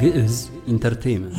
ግዕዝ ኢንተርቴይንመንት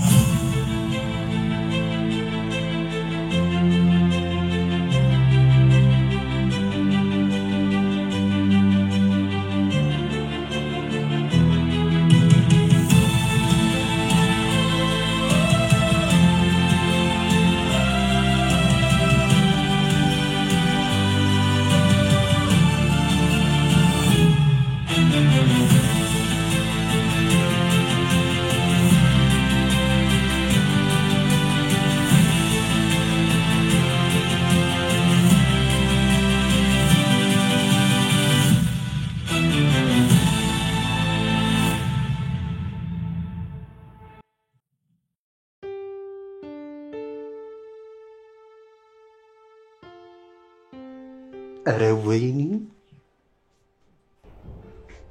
أرويني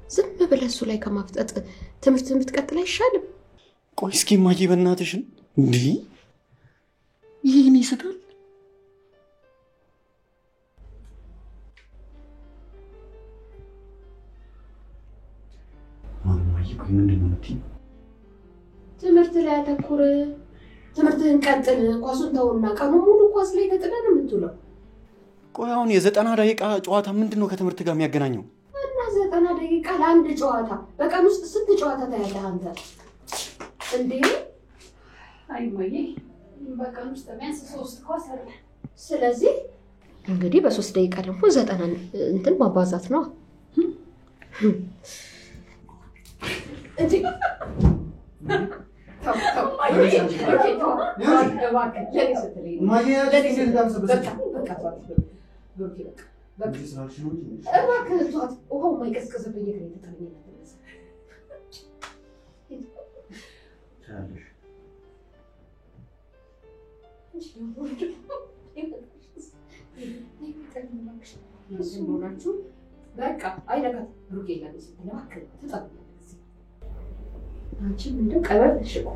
زم بلا سولاي كما فتت تمرت متقتل يشالم قويسكي ماجي بناتشن دي ييني ستال ماجي كوي مندنو نتي تمرت لا تكور تمرتن قتل ኳሱን ተውና ቀኑ ሙሉ ኳስ ላይ ተጥለን የምትውለው ቆይ አሁን የ90 ደቂቃ ጨዋታ ምንድነው ከትምርት ጋር የሚያገናኘው? እና 90 ደቂቃ ለአንድ ጨዋታ በቀን ውስጥ ስንት ጨዋታ ታያለህ አንተ? እንዴ አይ ማዬ በቀን ውስጥ ቢያንስ 3 ኳስ አለ። ስለዚህ እንግዲህ በ3 ደቂቃ ደግሞ 90 እንትን ማባዛት ነው። እንዴ ታው ማዬ ኦኬ ታው ባክ ለኔ ስትለኝ ማዬ ለኔ ስትለኝ በቃ بك أباك توات وهو ما يقصقص بيجري تطلعني نتنسى تعالش إيش يقول بك أي لك روكي لا بس أنا أكل تطلعني أنتي من دون كبر شو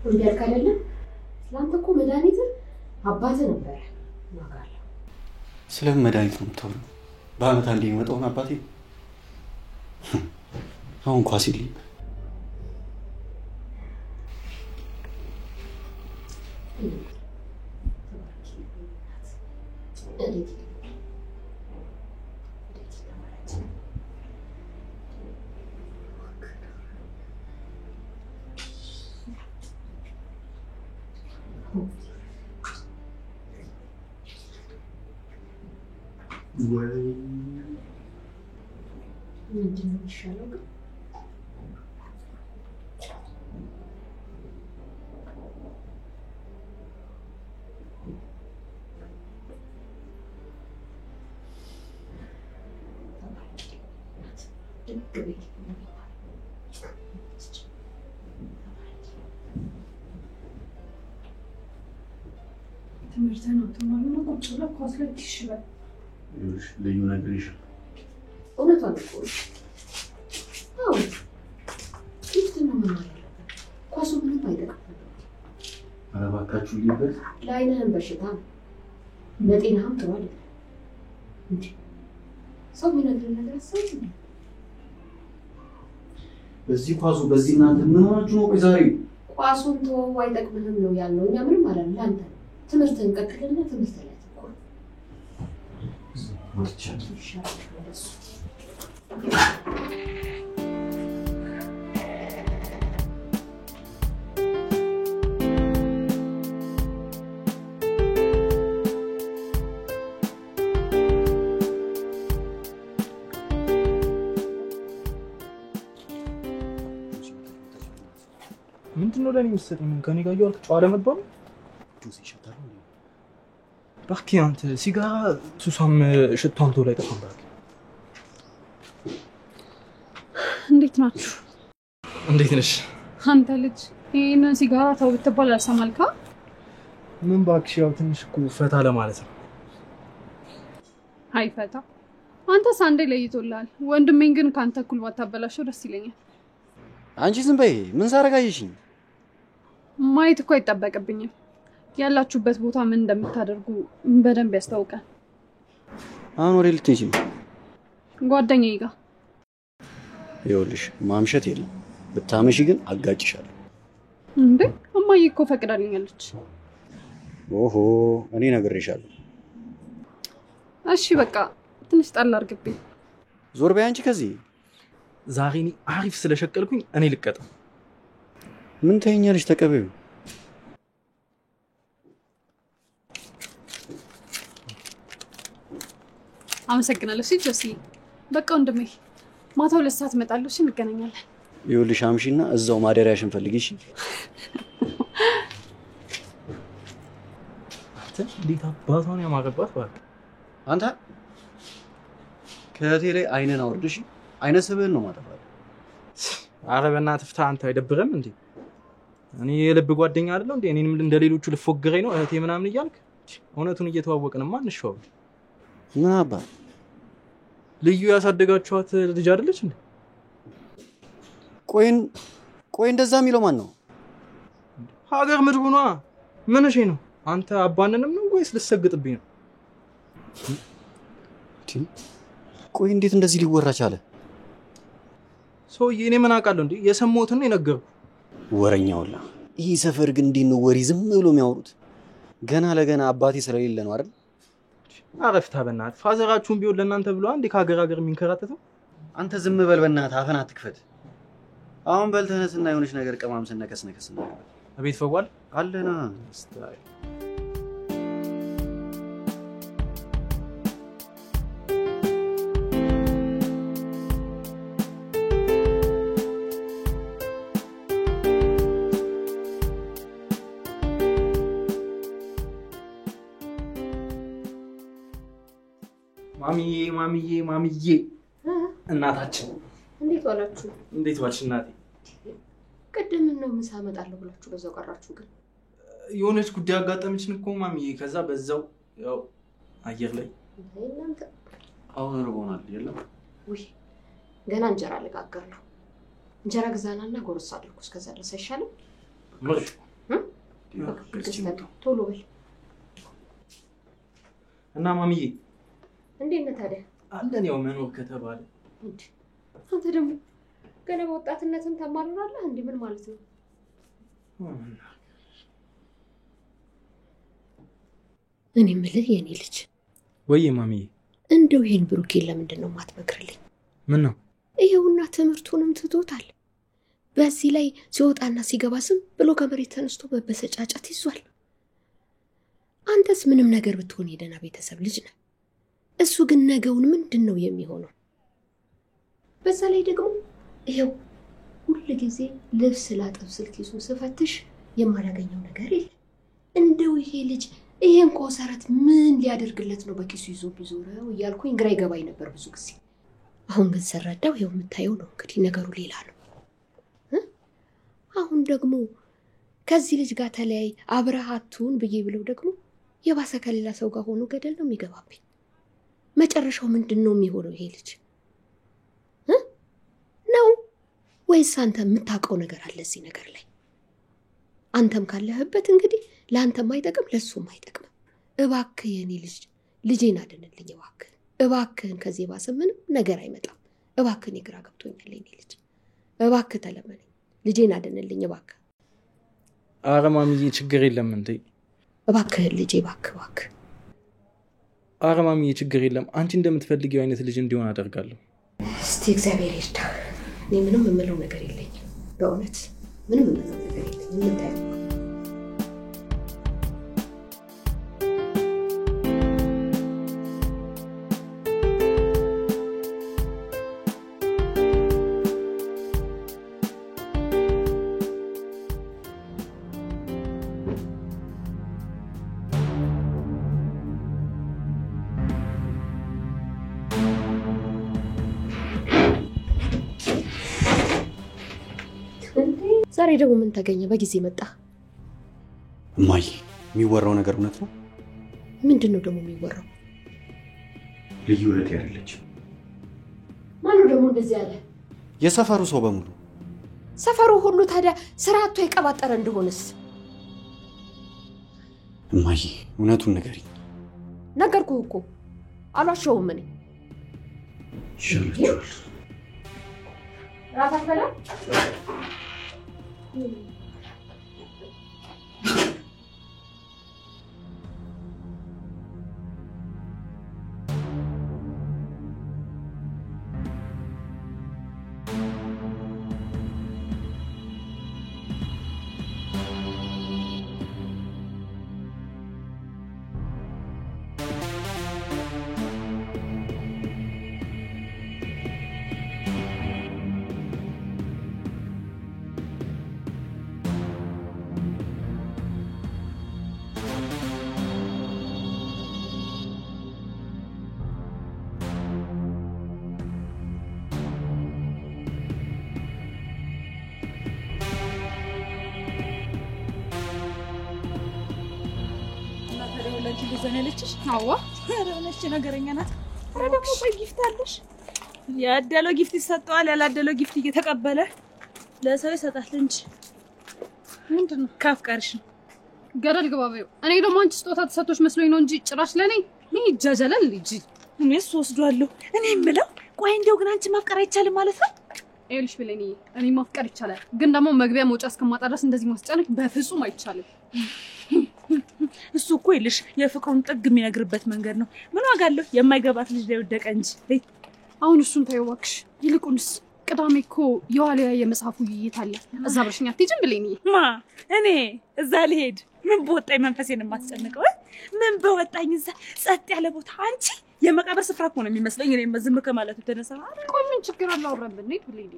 ወንጀል ካለለ ስላንተ እኮ መድኃኒት አባቴ ነበር ማጋለ ስለ መድኃኒት ነው ተው በአመት አንዴ ይመጣውን አባቴ አሁን ኳሲሊ ምንድነው ይሻለው ግን ትምህርት ነው ተማሪው ቁጭ ብሎ ኳስ ላይ ይሽባል ይኸውልሽ ልዩ ነገር ይሻል እውነቷን እኮ አዎ ይፍትና ማለት ኳሱ ምንም አይጠቅም አረባካችሁ ይበል ለአይንህም በሽታ ለጤናህም ጥሩ አይደለም እንዴ ሰው ምን ነገር አሰብኩ በዚህ ኳሱ በዚህ እናንተ ምን ሆናችሁ ነው? ቆይ ዛሬ ኳሱን ተወው አይጠቅምህም ነው ያልነው እኛ ምንም አላልን አንተ ትምህርትን ቀጥልና ትምህርት ላይ ተቆር ወርቻ ይሻላል ወደሱ ምንድነው ለኔ መስጠኝ ምን ከኔ ጋር ያልክ ጨዋታ መጥባው ጁስ ይሸታል ነው ባኪ አንተ ሲጋራ ሱሳም ሽቷን ተው ላይ ተፈንባክ እንዴት ናችሁ? እንዴት ነሽ? አንተ ልጅ ይሄን ሲጋራ ተው ብትባል አልሰማልካ? ምን ባክሽ ያው ትንሽ እኮ ፈታ ለማለት ነው። አይ ፈታ አንተ ሳንዴ ለይቶላል ወንድሜን ግን ካንተ እኩል ባታበላሽው ደስ ይለኛል። አንቺ ዝም በይ። ምን ሳረጋይሽኝ? ማየት እኮ አይጠበቅብኝም። ያላችሁበት ቦታ ምን እንደምታደርጉ በደንብ ያስታውቃል። አሁን ወሬ ልትሄጂ ነው? ጓደኛዬ ጋር። ይኸውልሽ ማምሸት የለም። ብታመሺ ግን አጋጭሻለሁ። እንዴ እማዬ እኮ ፈቅዳልኛለች። ኦሆ እኔ ነግሬሻለሁ። እሺ በቃ ትንሽ ጣል አድርግብኝ። ዞር በይ አንቺ ከዚህ። ዛሬ እኔ አሪፍ ስለሸቀልኩኝ እኔ ልቀጣ። ምን ተይኛለሽ? ተቀበዩ። አመሰግናለሁ። እሺ ጆሲ በቃ ወንድሜ ማታ 2 ሰዓት እመጣለሁ። እሺ እንገናኛለን። ይኸውልሽ አምሺና እዛው ማደሪያሽን ፈልጊ። እሺ እንዴት አባቷን ያማረባት ባክ። አንተ ከእቴ ላይ አይነን አውርድሽ። አይነ ስብህን ነው ማጠፋት። ኧረ በእናትህ ፍታ። አንተ አይደብርም እንዴ? እኔ የልብ ጓደኛ አይደለም እንዴ? እኔንም እንደሌሎቹ ልፎግረኝ ነው እህቴ ምናምን እያልክ? እውነቱን እየተዋወቅን ማን እንሽዋው? ምን አባ ልዩ ያሳደጋችኋት ልጅ አይደለች እንዴ? ቆይ እንደዛ የሚለው ማን ነው? ሀገር ምድሩ ነዋ። ምን እሺ ነው? አንተ አባንንም ነው ወይስ ልሰግጥብኝ ነው? ቆይ እንዴት እንደዚህ ሊወራ ቻለ? ሰውዬ እኔ ምን አውቃለሁ እንዴ? የሰማሁትን ነው የነገርኩህ። ወረኛውላ። ይሄ ሰፈር ግን እንዴት ነው ወሬ ዝም ብሎ የሚያወሩት? ገና ለገና አባቴ ስለሌለ ነው አይደል? አረፍታ በእናትህ። ፋዘራችሁን ቢሆን ለእናንተ ብሎ አንዴ ከሀገር የሚንከራተተው። አንተ ዝም በል በእናትህ፣ አፈን አትክፈት። አሁን በልተነስና የሆነች ነገር ቀማምሰን ነከስ ነው። አቤት ፈዋል አለና ስታይ ማሚዬ እናታችን እንዴት ዋላችሁ? እንዴት ዋልሽ እናቴ? ቅድም ነው ምሳ አመጣለሁ ብላችሁ በዛው ቀራችሁ። ግን የሆነች ጉዳይ አጋጠመችን እኮ ማሚዬ። ከዛ በዛው ያው አየር ላይ እናንተ አሁን ርቦናል። የለም ውይ ገና እንጀራ ልጋገር ነው። እንጀራ ግዛናና ጎርስ አድርጉ። እስከዛ ድረስ አይሻልም? ምርጥ ቶሎ በል እና ማሚዬ እንዴት ነህ ታዲያ? አለን ያው መኖር ከተባለ። አንተ ደግሞ ገና በወጣትነትን ተማርራለህ እንዴ? ምን ማለት ነው? እኔ የምልህ የኔ ልጅ ወይ ማሚዬ፣ እንደው ይሄን ብሩኬን ለምንድን ነው የማትመክርልኝ? ምን ነው? ይሄውና ትምህርቱንም ትቶታል። በዚህ ላይ ሲወጣና ሲገባ ዝም ብሎ ከመሬት ተነስቶ በበሰጫጫት ይዟል። አንተስ ምንም ነገር ብትሆን የደና ቤተሰብ ልጅ ነህ። እሱ ግን ነገውን ምንድነው የሚሆነው? በዛ ላይ ደግሞ ይሄው ሁሉ ጊዜ ልብስ ላጠብ ስልክ ይዞ ስፈትሽ የማላገኘው ነገር የለም። እንደው ይሄ ልጅ ይሄን ኮሰረት ምን ሊያደርግለት ነው በኪሱ ይዞ ቢዞረው እያልኩኝ ግራ ይገባኝ ነበር ብዙ ጊዜ። አሁን ግን ሰረዳው ይሄው የምታየው ነው እንግዲህ ነገሩ ሌላ ነው። አሁን ደግሞ ከዚህ ልጅ ጋር ተለያይ አብረሃቱን ብዬ ብለው ደግሞ የባሰ ከሌላ ሰው ጋር ሆኖ ገደል ነው የሚገባብኝ። መጨረሻው ምንድነው የሚሆነው ይሄ ልጅ? ነው ወይስ አንተ የምታውቀው ነገር አለ እዚህ ነገር ላይ? አንተም ካለህበት እንግዲህ ለአንተም አይጠቅም ለሱም አይጠቅም። እባክህ የኔ ልጅ ልጄን አድንልኝ እባክህ። እባክህን ከዚህ ባሰ ምንም ነገር አይመጣም። እባክህን ይግራ ገብቶኛል የኔ ልጅ። እባክህ ተለመነኝ ልጄን አድንልኝ እባክህ። ኧረ ማሚዬ ችግር የለም እንዴ። እባክህን ልጄ እባክህ። ኧረ ማሚዬ ችግር የለም። አንቺ እንደምትፈልጊው አይነት ልጅ እንዲሆን አደርጋለሁ። እስቲ እግዚአብሔር ይርዳ። እኔ ምንም የምለው ነገር የለኝም። በእውነት ምንም የምለው ነገር የለኝም። ምን ታያለህ? ዛሬ ደግሞ ምን ተገኘ? በጊዜ መጣ። እማዬ የሚወራው ነገር እውነት ነው? ምንድነው ደግሞ የሚወራው? ልዩ እህቴ አይደለችም። ማነው ደግሞ እንደዚህ ያለ? የሰፈሩ ሰው በሙሉ። ሰፈሩ ሁሉ ታዲያ ስራ አጥቶ የቀባጠረ እንደሆነስ? እማዬ እውነቱን ንገሪኝ። ነገርኩህ እኮ አልዋሸሁም እኔ። ይሻላችኋል። ራት አትበላም? ዘነለችሽ አዋ አረነች ነገረኛ ናት። አረ ደግሞ ቆይ ጊፍት አለሽ። ያደለው ጊፍት ይሰጣል፣ ያላደለው ጊፍት እየተቀበለ ለሰው ይሰጣል እንጂ ምንድነው? ካፍቃርሽ ገደል ግባበው። እኔ ደግሞ አንቺ ስጦታ ተሰጥቶሽ መስሎኝ ነው እንጂ ጭራሽ ለኔ ይጃጃላል ልጅ። እኔስ ወስዷለሁ። እኔ የምለው ቆይ እንደው ግን አንቺ ማፍቀር አይቻልም ማለት ነው? ኤልሽ ብለኝ እኔ ማፍቀር ይቻላል፣ ግን ደግሞ መግቢያ መውጫ እስከማጣ ድረስ እንደዚህ ማስጨነቅ በፍጹም አይቻልም። እሱ እኮ ይልሽ የፍቅሩን ጥግ የሚነግርበት መንገድ ነው። ምን ዋጋ አለው የማይገባት ልጅ ላይ ወደቀ እንጂ። አሁን እሱን ተይው እባክሽ። ይልቁንስ ቅዳሜ እኮ የዋልያ የመጽሐፉ ውይይት አለ። እዛ ብለሽኝ አትሄጂም ብለኝ ማ እኔ እዛ ልሄድ ምን በወጣኝ መንፈሴን የማስጨንቀው? ምን በወጣኝ እዛ ጸጥ ያለ ቦታ አንቺ የመቃብር ስፍራ እኮ ነው የሚመስለኝ። እኔ ዝም ከማለቱ ተነሳ ቆይ ምን ችግር አለው አብረን ብንሄድ ብለኝ።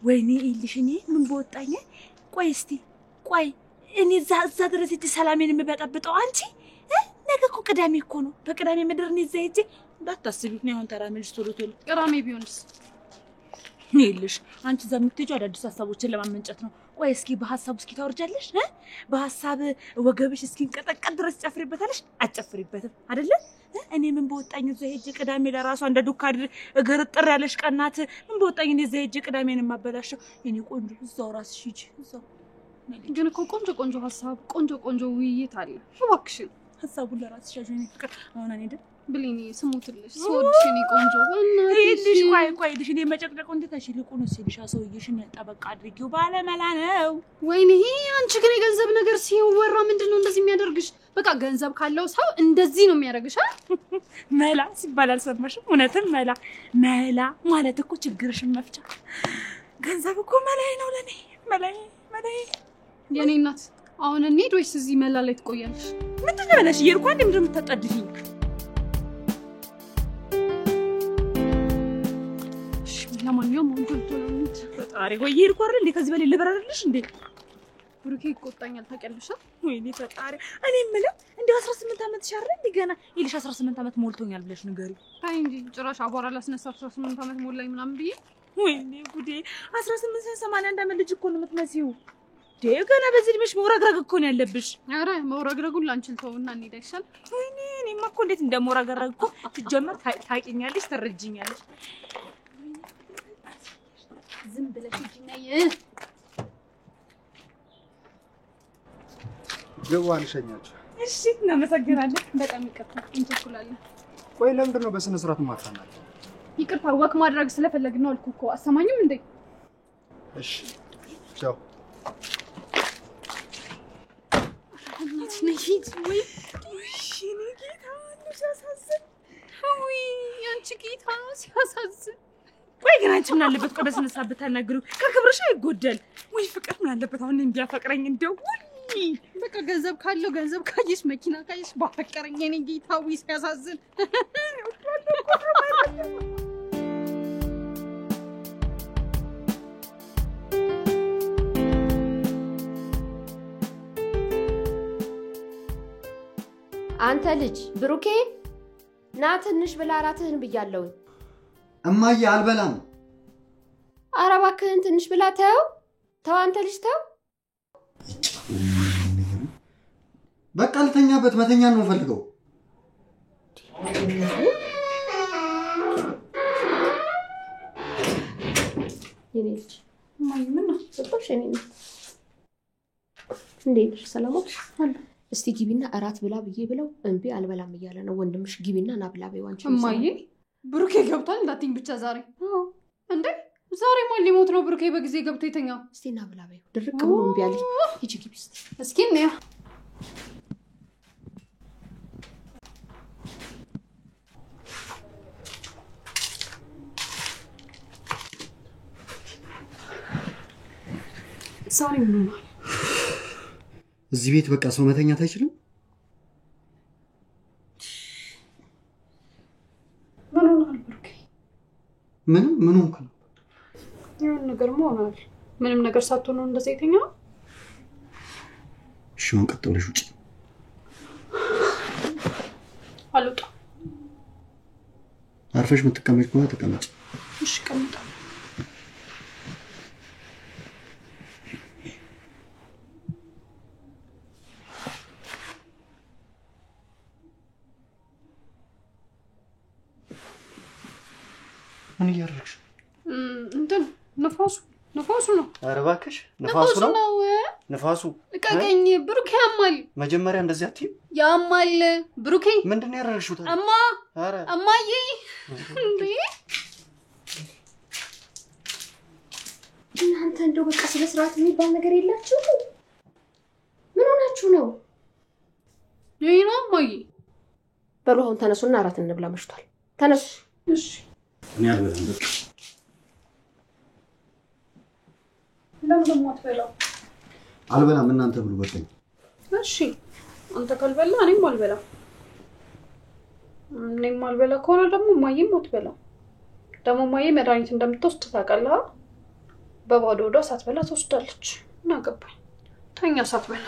ወይኔ ይልሽ እኔ ምን በወጣኝ። ቆይ እስቲ ቆይ እኔ እዛ ድረስ እቺ ሰላሜን የምበጠብጠው አንቺ ነገ እኮ ቅዳሜ እኮ ነው። በቅዳሜ ምድር ነው እዛ ሄጄ እንዳታስቢት ነው አሁን ተራመጅ ቶሎ ቶሎ። ቅዳሜ ቢሆንስ? ይልሽ አንቺ እዛ የምትሄጂው አዳዲስ ሀሳቦችን ለማመንጨት ነው። ቆይ እስኪ በሀሳብ እስኪ ታወርጃለሽ? በሀሳብ ወገብሽ እስኪ እንቀጠቀጥ ድረስ ጨፍሪበታለሽ? አጨፍሪበትም አይደለ? እኔ ምን በወጣኝ እዛ ሄጄ ቅዳሜ ለራሷ እንደ ዱካ እግር ጥር ያለሽ ቀናት ምን በወጣኝ እዛ ሄጄ ቅዳሜን የማበላሸው? የኔ ቆንጆ እዛው ራስሽ ሂጂ እዛው። ግን እኮ ቆንጆ ሀሳብ ቆንጆ ውይይት አለ። እባክሽን ሀሳቡን ለራስሽ ያዥኝ ፍቅር። አሁን እኔ አይደል ብሌኒ ስሙትልሽ ስወድሽ እኔ ቆንጆ ይልሽ ቆይ ልሽ እኔ መጨቅጨቅ እንዴት ይልቁን ሲልሽ ሰውዬሽን ጠበቃ አድርጊው ባለመላ ነው። ወይኔ አንቺ ግን የገንዘብ ነገር ሲወራ ምንድነው እንደዚህ የሚያደርግሽ? በቃ ገንዘብ ካለው ሰው እንደዚህ ነው የሚያደርግሽ። መላ ሲባል አልሰማሽም? እውነትም መላ ማለት እኮ ችግርሽን መፍቻ። ገንዘብ እኮ መላይ ነው ለኔ መላይ። የኔ እናት አሁን እንሂድ ወይስ እዚህ መላ ላይ ትቆያለሽ? ምንድነው ብለሽ ይርኳ እንደምንም የምታጣድፊኝ? ለማንኛውም ወንጀል ፈጣሪ ሆይ ይርኳ አይደል እንዴ? ከዚህ በላይ ልበራልሽ እንዴ? ብሩኬ ይቆጣኛል ታውቂያለሽ? ወይኔ ፈጣሪ። እኔ የምለው እንደው 18 ዓመት ሻርለ እንዴ? ገና ይልሽ 18 ዓመት ሞልቶኛል ብለሽ ንገሪ። አይ እንጂ ጭራሽ አቧራ ላስነሳ 18 ዓመት ሞላኝ ምናምን ብዬ። ወይኔ ጉዴ 1881 ዓመት ልጅ እኮ ነው የምትመስይው። ገና በዚህ እድሜሽ መውረግረግ እኮ ነው ያለብሽ። ኧረ መውረግረጉን ላንቺን ተውና እንሂድ አይሻል? ወይኔ እኔማ እኮ እንዴት እንደመውረግረግ እኮ ትጀመር ታውቂኛለሽ፣ ትረጅኛለሽ። ዝም ብለሽ ሂጂና ግባን ሸኛችሁ። እሺ እናመሰግናለን። በጣም ይቅርታ እንቸኩላለን። ቆይ ለምንድን ነው በስነ ስርዓት ማታናችሁ? ይቅርታ ወክ ማድረግ ስለፈለግን ነው አልኩ እኮ። አሰማኝም እንዴ? እሺ ቻው። ነይት ወይ ጌታ ሲያሳዝን። ወይ አንቺ ጌታ ሲያሳዝን። ወይ ግን አንቺ ምን አለበት ቆይ በስነ ስርዓት ብታናግሪው? ከክብርሽ አይጎደል። ወይ ፍቅር ምን አለበት አሁን እንዲያፈቅረኝ እንደው በቃ ገንዘብ ካለው ገንዘብ ካየሽ መኪና ካየሽ ባፈቀረኝ የኔ ጌታ ወይ ሲያሳዝን። አንተ ልጅ ብሩኬ ና ትንሽ ብላ እራትህን ብያለሁ። እማዬ አልበላም። ኧረ እባክህን ትንሽ ብላ ተው አንተ ልጅ ተው። በቃ ልተኛበት፣ መተኛት ነው ፈልገው። የኔ ልጅ ማይ ምን ነው ሰጥቶሽ እኔ እንዴት ነሽ? ሰላም ነሽ? አለ እስቲ ግቢና እራት ብላ ብዬ ብለው እምቢ አልበላም እያለ ነው ወንድምሽ። ግቢና ና ብላ በይው አንቺ። እማዬ ብሩኬ ገብቷል እንዳትኝ ብቻ ዛሬ እንዴ ዛሬ ማን ሊሞት ነው? ብሩኬ በጊዜ ገብቶ የተኛው። እስቲ ና ብላ በይው። ድርቅ ብሎ እምቢ አለኝ። ሂጂ ግቢ እስኪ እንያ ዛሬ ምን ነው? እዚህ ቤት በቃ ሰው መተኛት አይችልም? ምን ሆኗል ብሩኬ? ምን ሆንክ ነው? ያን ነገር ሆኗል። ምንም ነገር ሳትሆን ነው እንደዚህ የተኛው? እሺ አሁን ቀጥ ብለሽ ውጪ። አልወጣም። አርፈሽ የምትቀመጭ ከሆነ ተቀመጭ። እሺ ቀመጣ። ምን እያደረግሽ? እንትን ነፋሱ ነው። ኧረ እባክሽ ነፋሱ ነው። ነፋሱ ልቀቀኝ ብሩኬ፣ ያማል። መጀመሪያ እንደዚህ አትይም? ያማል ብሩኬ። ምንድን ነው ያደረግሽው ታዲያ? ኧረ እማዬ እንዴ! እናንተ እንደው በቃ ስለ ስርዓት የሚባል ነገር የላችሁ? ምን ሆናችሁ ነው? ይሄ ነው እማዬ። በሉ አሁን ተነሱና እራት እንብላ፣ መሽቷል። ተነሱ። እሺ እኔ አልበላም በቃ። ለምን ደግሞ አትበላው? አልበላም፣ እናንተ ብሉ በቃኝ። እሺ አንተ ካልበላ እኔም አልበላም። እኔም አልበላ ከሆነ ደግሞ እማዬም አትበላም። ደግሞ እማዬ መድኃኒት እንደምትወስድ ታውቃለህ? በባዶ ሆዷ ሳትበላ ትወስዳለች። እና ገባኝ። ተኛ ሳትበላ።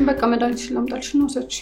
በቃ መድኃኒትሽን ላምጣልሽ ነው ሰጪ።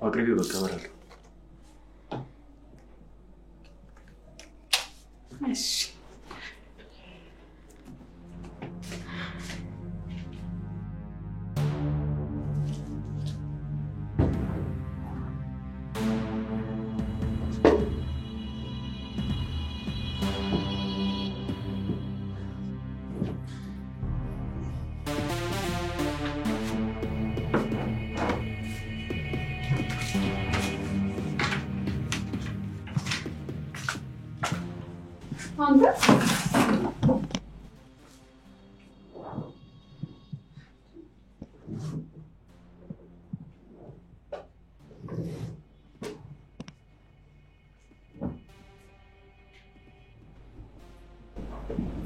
አቅርቢው በቃ እበላለሁ። እሺ አንተ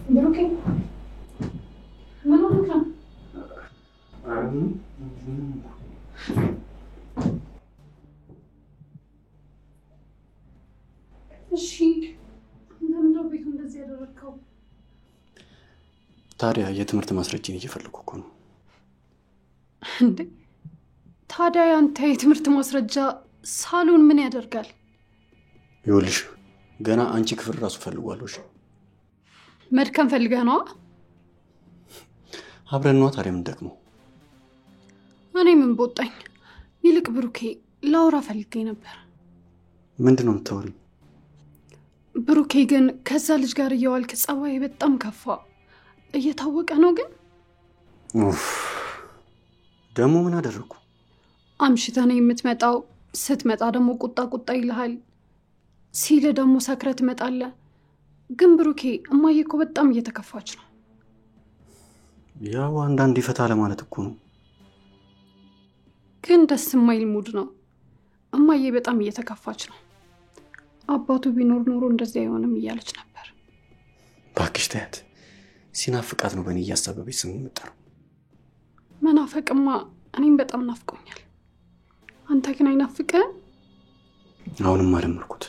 ብሩኬ ምን ሆነህ ነው? እሺ ለምን ቤቱ እንደዚህ ያደረከው? ታዲያ የትምህርት ማስረጃን እየፈለኩ እኮ ነው። እንዴ ታዲያ ያንተ የትምህርት ማስረጃ ሳሎን ምን ያደርጋል? ይኸውልሽ ገና አንቺ ክፍል ራሱ ፈልጓለሽ። መድከም ፈልገህ ነው? አብረን ነው ታዲያ ምን ደክሞ? እኔ ምን ቦጣኝ። ይልቅ ብሩኬ ላውራ ፈልጌ ነበር። ምንድን ነው የምታወሪኝ? ብሩኬ ግን ከዛ ልጅ ጋር እየዋልክ ጸባይ በጣም ከፋ። እየታወቀ ነው ግን? ደግሞ ምን አደረኩ? አምሽተህ ነው የምትመጣው። ስትመጣ ደግሞ ቁጣ ይልሃል። ሲል ደግሞ ሰክረህ ትመጣለህ። ግን ብሩኬ እማዬ እኮ በጣም እየተከፋች ነው። ያው አንዳንዴ ፈታ ለማለት እኮ ነው። ግን ደስ የማይል ሙድ ነው። እማዬ በጣም እየተከፋች ነው። አባቱ ቢኖር ኖሮ እንደዚህ አይሆንም እያለች ነበር። እባክሽ ተያት። ሲናፍቃት ነው በእኔ እያሳበበች ስም የምጠራው። መናፈቅማ እኔም በጣም ናፍቆኛል። አንተ ግን አይናፍቅህም? አሁንም አለመርኩት።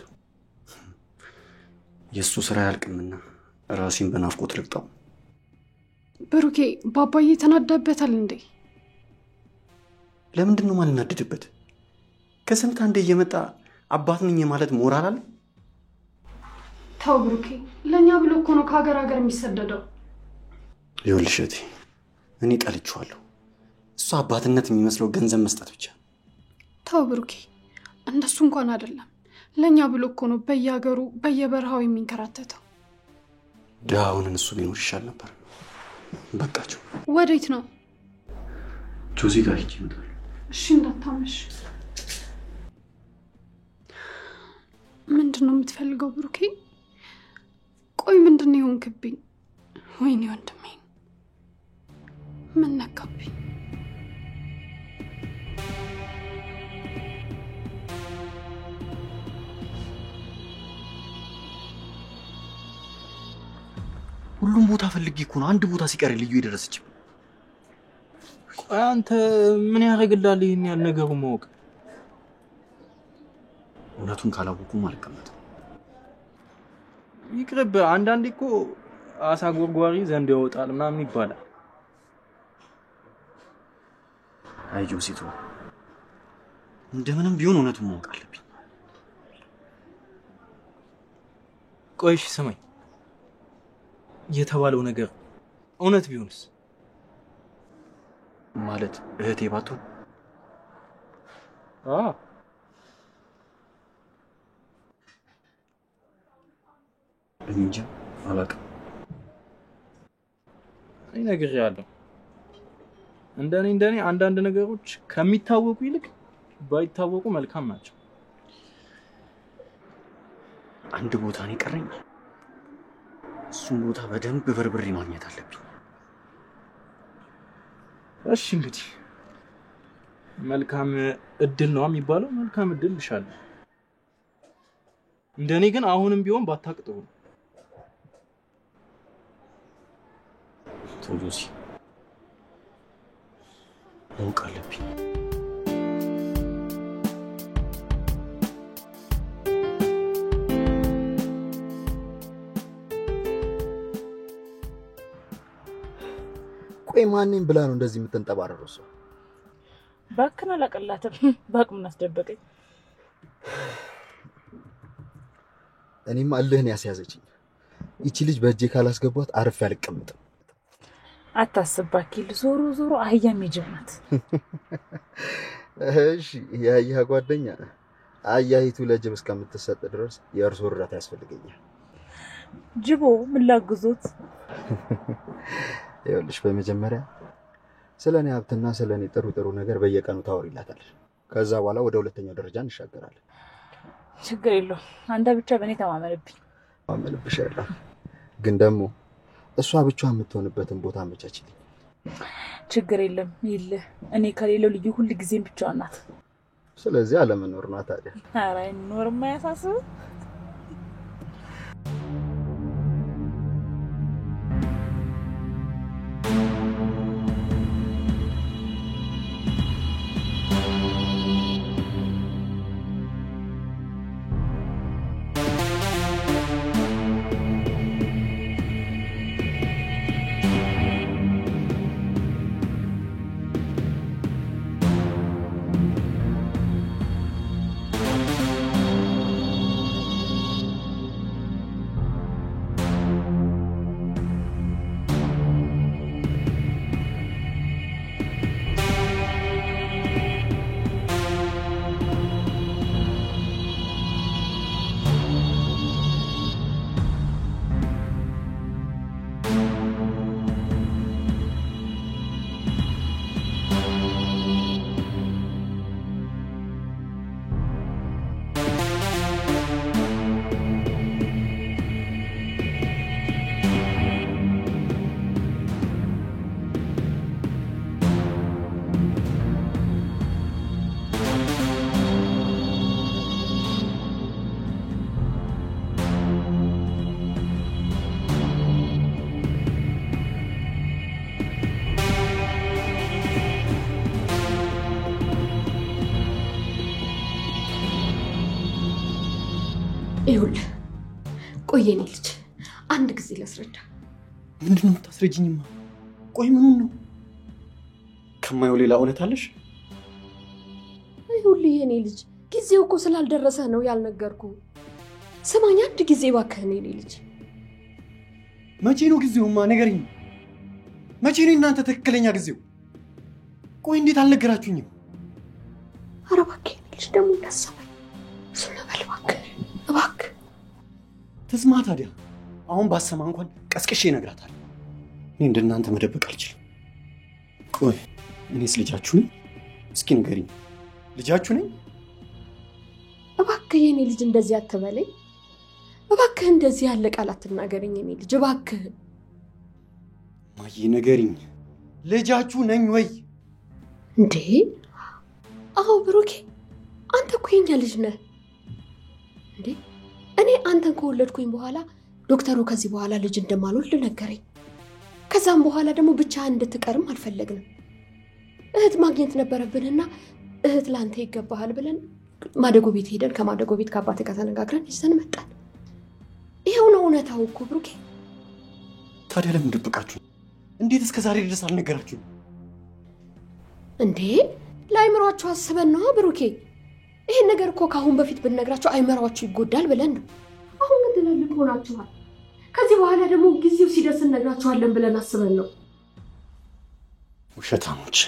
የእሱ ስራ ያልቅምና ራሴን በናፍቆት ልቅጣው። ብሩኬ ባባዬ ተናዳበታል እንዴ? ለምንድን ነው ማልናደድበት? ከስንት አንዴ እየመጣ አባት ነኝ ማለት ሞራል አለ? ተው ብሩኬ፣ ለኛ ብሎ እኮ ነው ከሀገር ሀገር የሚሰደደው። ይኸውልሽ እህቴ፣ እኔ ጠልቼዋለሁ። እሱ አባትነት የሚመስለው ገንዘብ መስጠት ብቻ። ተው ብሩኬ፣ እንደሱ እንኳን አይደለም። ለኛ ብሎ እኮ ነው በየሀገሩ በየበረሃው የሚንከራተተው። ዳውን እሱ ቢኖር ይሻል ነበር። በቃቸው። ወዴት ነው? ጆዚ ጋር ሂጅ ይመጣል። እሺ እንዳታመሽ። ምንድነው የምትፈልገው ብሩኬ? ቆይ ምንድነው የሆንክብኝ? ወይኔ ወንድሜ ምን ነካብኝ? ሁሉም ቦታ ፈልጌ እኮ ነው አንድ ቦታ ሲቀር ልዩ የደረሰች። ቆይ አንተ ምን ያደርግልሃል ይሄን ያህል ነገሩ ማወቅ? እውነቱን ካላወቁም አልቀመጥም። ይቅርብ። አንዳንዴ እኮ አሳ ጎርጓሪ ዘንድ ይወጣል ምናምን ይባላል። አይ ጆሲቶ፣ እንደምንም ቢሆን እውነቱን ማወቅ አለብኝ። ቆይሽ ስማኝ፣ የተባለው ነገር እውነት ቢሆንስ? ማለት እህቴ ባትሆን? እንጃ አላውቅም። እኔ ነግሬሃለሁ። እንደኔ አንዳንድ ነገሮች ከሚታወቁ ይልቅ ባይታወቁ መልካም ናቸው። አንድ ቦታ ነው የቀረኝ። እሱን ቦታ በደንብ በርብሬ ማግኘት አለብኝ። እሺ እንግዲህ መልካም እድል ነው የሚባለው። መልካም እድል ልሻለሁ። እንደኔ ግን አሁንም ቢሆን ባታቅጥሩ። ቶሎሲ ማወቅ አለብኝ። ቆይ ማንንም ብላ ነው እንደዚህ የምትንጠባረረው? ሰው ባክና አላቀላትም። ባቅም እናስደበቀኝ። እኔም አለህን ያስያዘችኝ። እቺ ልጅ በእጄ ካላስገባት አርፍ ያልቀምጥም። አታስባኪል። ዞሮ አህያም ይጀምናት። እሺ ያያ ጓደኛ፣ አያይቱ ለጅብ እስከምትሰጥ ድረስ የእርሶ እርዳታ ያስፈልገኛል። ጅቦ ምን ላግዞት? ይኸውልሽ በመጀመሪያ ስለኔ ሀብትና ስለኔ ጥሩ ነገር በየቀኑ ታወሪላታለሽ። ከዛ በኋላ ወደ ሁለተኛው ደረጃ እንሻገራለን። ችግር የለውም። አንተ ብቻ በእኔ ተማመንብኝ። አመንብሻለሁ። ግን ደግሞ እሷ ብቻ የምትሆንበትን ቦታ አመቻችልኝ። ችግር የለም። ይልህ እኔ ከሌለው ልዩ ሁሉ ጊዜም ብቻዋን ናት። ስለዚህ አለመኖር ነው ታዲያ። ኧረ ኖርማ ያሳስብ። ይኸውልህ ቆይ የኔ ልጅ አንድ ጊዜ ላስረዳ። ምንድነው የምታስረጂኝማ? ቆይ ምኑን ነው? ከማየው ሌላ እውነት አለሽ? ይኸውልህ የኔ ልጅ ጊዜው እኮ ስላልደረሰ ነው ያልነገርኩ። ስማኝ አንድ ጊዜ እባክህን የኔ ልጅ። መቼ ነው ጊዜውማ? ንገሪኝ። መቼ ነው እናንተ ትክክለኛ ጊዜው? ቆይ እንዴት አልነገራችሁኝም? ኧረ እባክህ የኔ ልጅ ደግሞ እንዳሰማኝ ዝም በል እባክህ እባክህ። ትስማ ታዲያ። አሁን ባሰማ እንኳን ቀስቅሼ እነግራታለሁ። እኔ እንደናንተ መደበቅ አልችልም። ቆይ እኔስ ልጃችሁ ነኝ? እስኪ ንገሪኝ፣ ልጃችሁ ነኝ? እባክህ የኔ ልጅ እንደዚህ አትበለኝ። እባክህ እንደዚህ ያለ ቃል አትናገረኝ የኔ ልጅ እባክህ። ማዬ ንገሪኝ፣ ልጃችሁ ነኝ ወይ? እንዴ አዎ ብሩኬ፣ አንተ እኮ የኛ ልጅ ነህ እንዴ። እኔ አንተን ከወለድኩኝ በኋላ ዶክተሩ ከዚህ በኋላ ልጅ እንደማልወልድ ነገረኝ። ከዛም በኋላ ደግሞ ብቻህን እንድትቀርም አልፈለግንም። እህት ማግኘት ነበረብንና እህት ላንተ ይገባሃል ብለን ማደጎ ቤት ሄደን ከማደጎ ቤት ከአባቴ ጋር ተነጋግረን ይዘን መጣን። ይሄው ነው እውነታው እኮ ብሩኬ። ታዲያ ለምን ደብቃችሁ? እንዴት እስከ ዛሬ ድረስ አልነገራችሁ? እንዴ ለአይምሯችሁ አስበን ነው ብሩኬ። ይሄን ነገር እኮ ካሁን በፊት ብንነግራችሁ አይምሯችሁ ይጎዳል ብለን ነው። አሁን ግን ትልልቅ ሆናችኋል። ከዚህ በኋላ ደግሞ ጊዜው ሲደርስ እነግራችኋለን ብለን አስበን ነው። ውሸታሞች!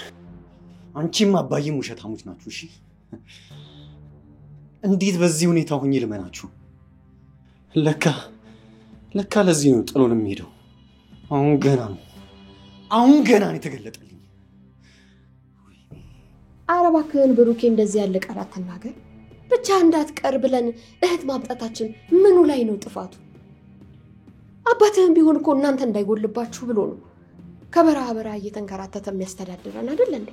አንቺም አባዬም ውሸታሞች ናችሁ። እሺ እንዴት በዚህ ሁኔታ ሆኜ ልመናችሁ? ለካ ለዚህ ነው ጥሎን የሚሄደው። አሁን ገና ነው የተገለጠልኝ። ኧረ እባክህን ብሩኬ እንደዚህ ያለ ቃል አትናገር። ብቻ እንዳትቀር ብለን እህት ማምጣታችን ምኑ ላይ ነው ጥፋቱ? አባትህም ቢሆን እኮ እናንተ እንዳይጎልባችሁ ብሎ ነው ከበረሃ በረሃ እየተንከራተተ የሚያስተዳድረን አይደል እንዴ?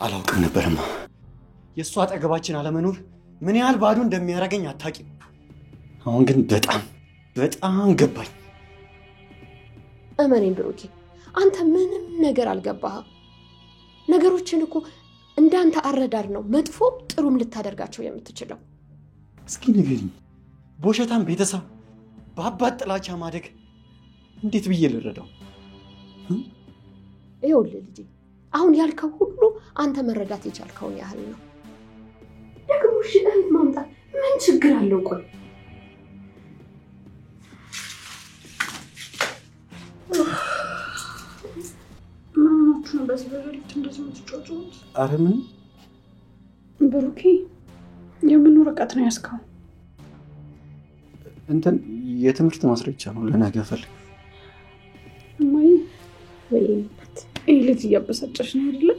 አላውቅም ነበርማ። የእሱ አጠገባችን አለመኖር ምን ያህል ባዶ እንደሚያደርገኝ አታውቂም። አሁን ግን በጣም ገባኝ። እመኔን ብሩኬ፣ አንተ ምንም ነገር አልገባህም። ነገሮችን እኮ እንዳንተ አረዳድ ነው መጥፎ ጥሩም ልታደርጋቸው የምትችለው። እስኪ ንገሪኝ፣ በውሸታም ቤተሰብ በአባት ጥላቻ ማደግ እንዴት ብዬ ልረዳው? ይኸውልህ ልጄ፣ አሁን ያልከው ሁሉ አንተ መረዳት የቻልከውን ያህል ነው። ደግሞ እሺ እህት ማምጣት ምን ችግር አለው? ቆይ ምናችሁ በዚህ በሌሊት እንደዚህ የምትጫወቱት? ኧረ ምን ብሩኬ፣ የምን ወረቀት ነው ያዝከው? እንትን የትምህርት ማስረጃ ነው ለነገ ፈልግ። እማዬ ይህ ልጅ እያበሳጨሽ ነው አይደለ?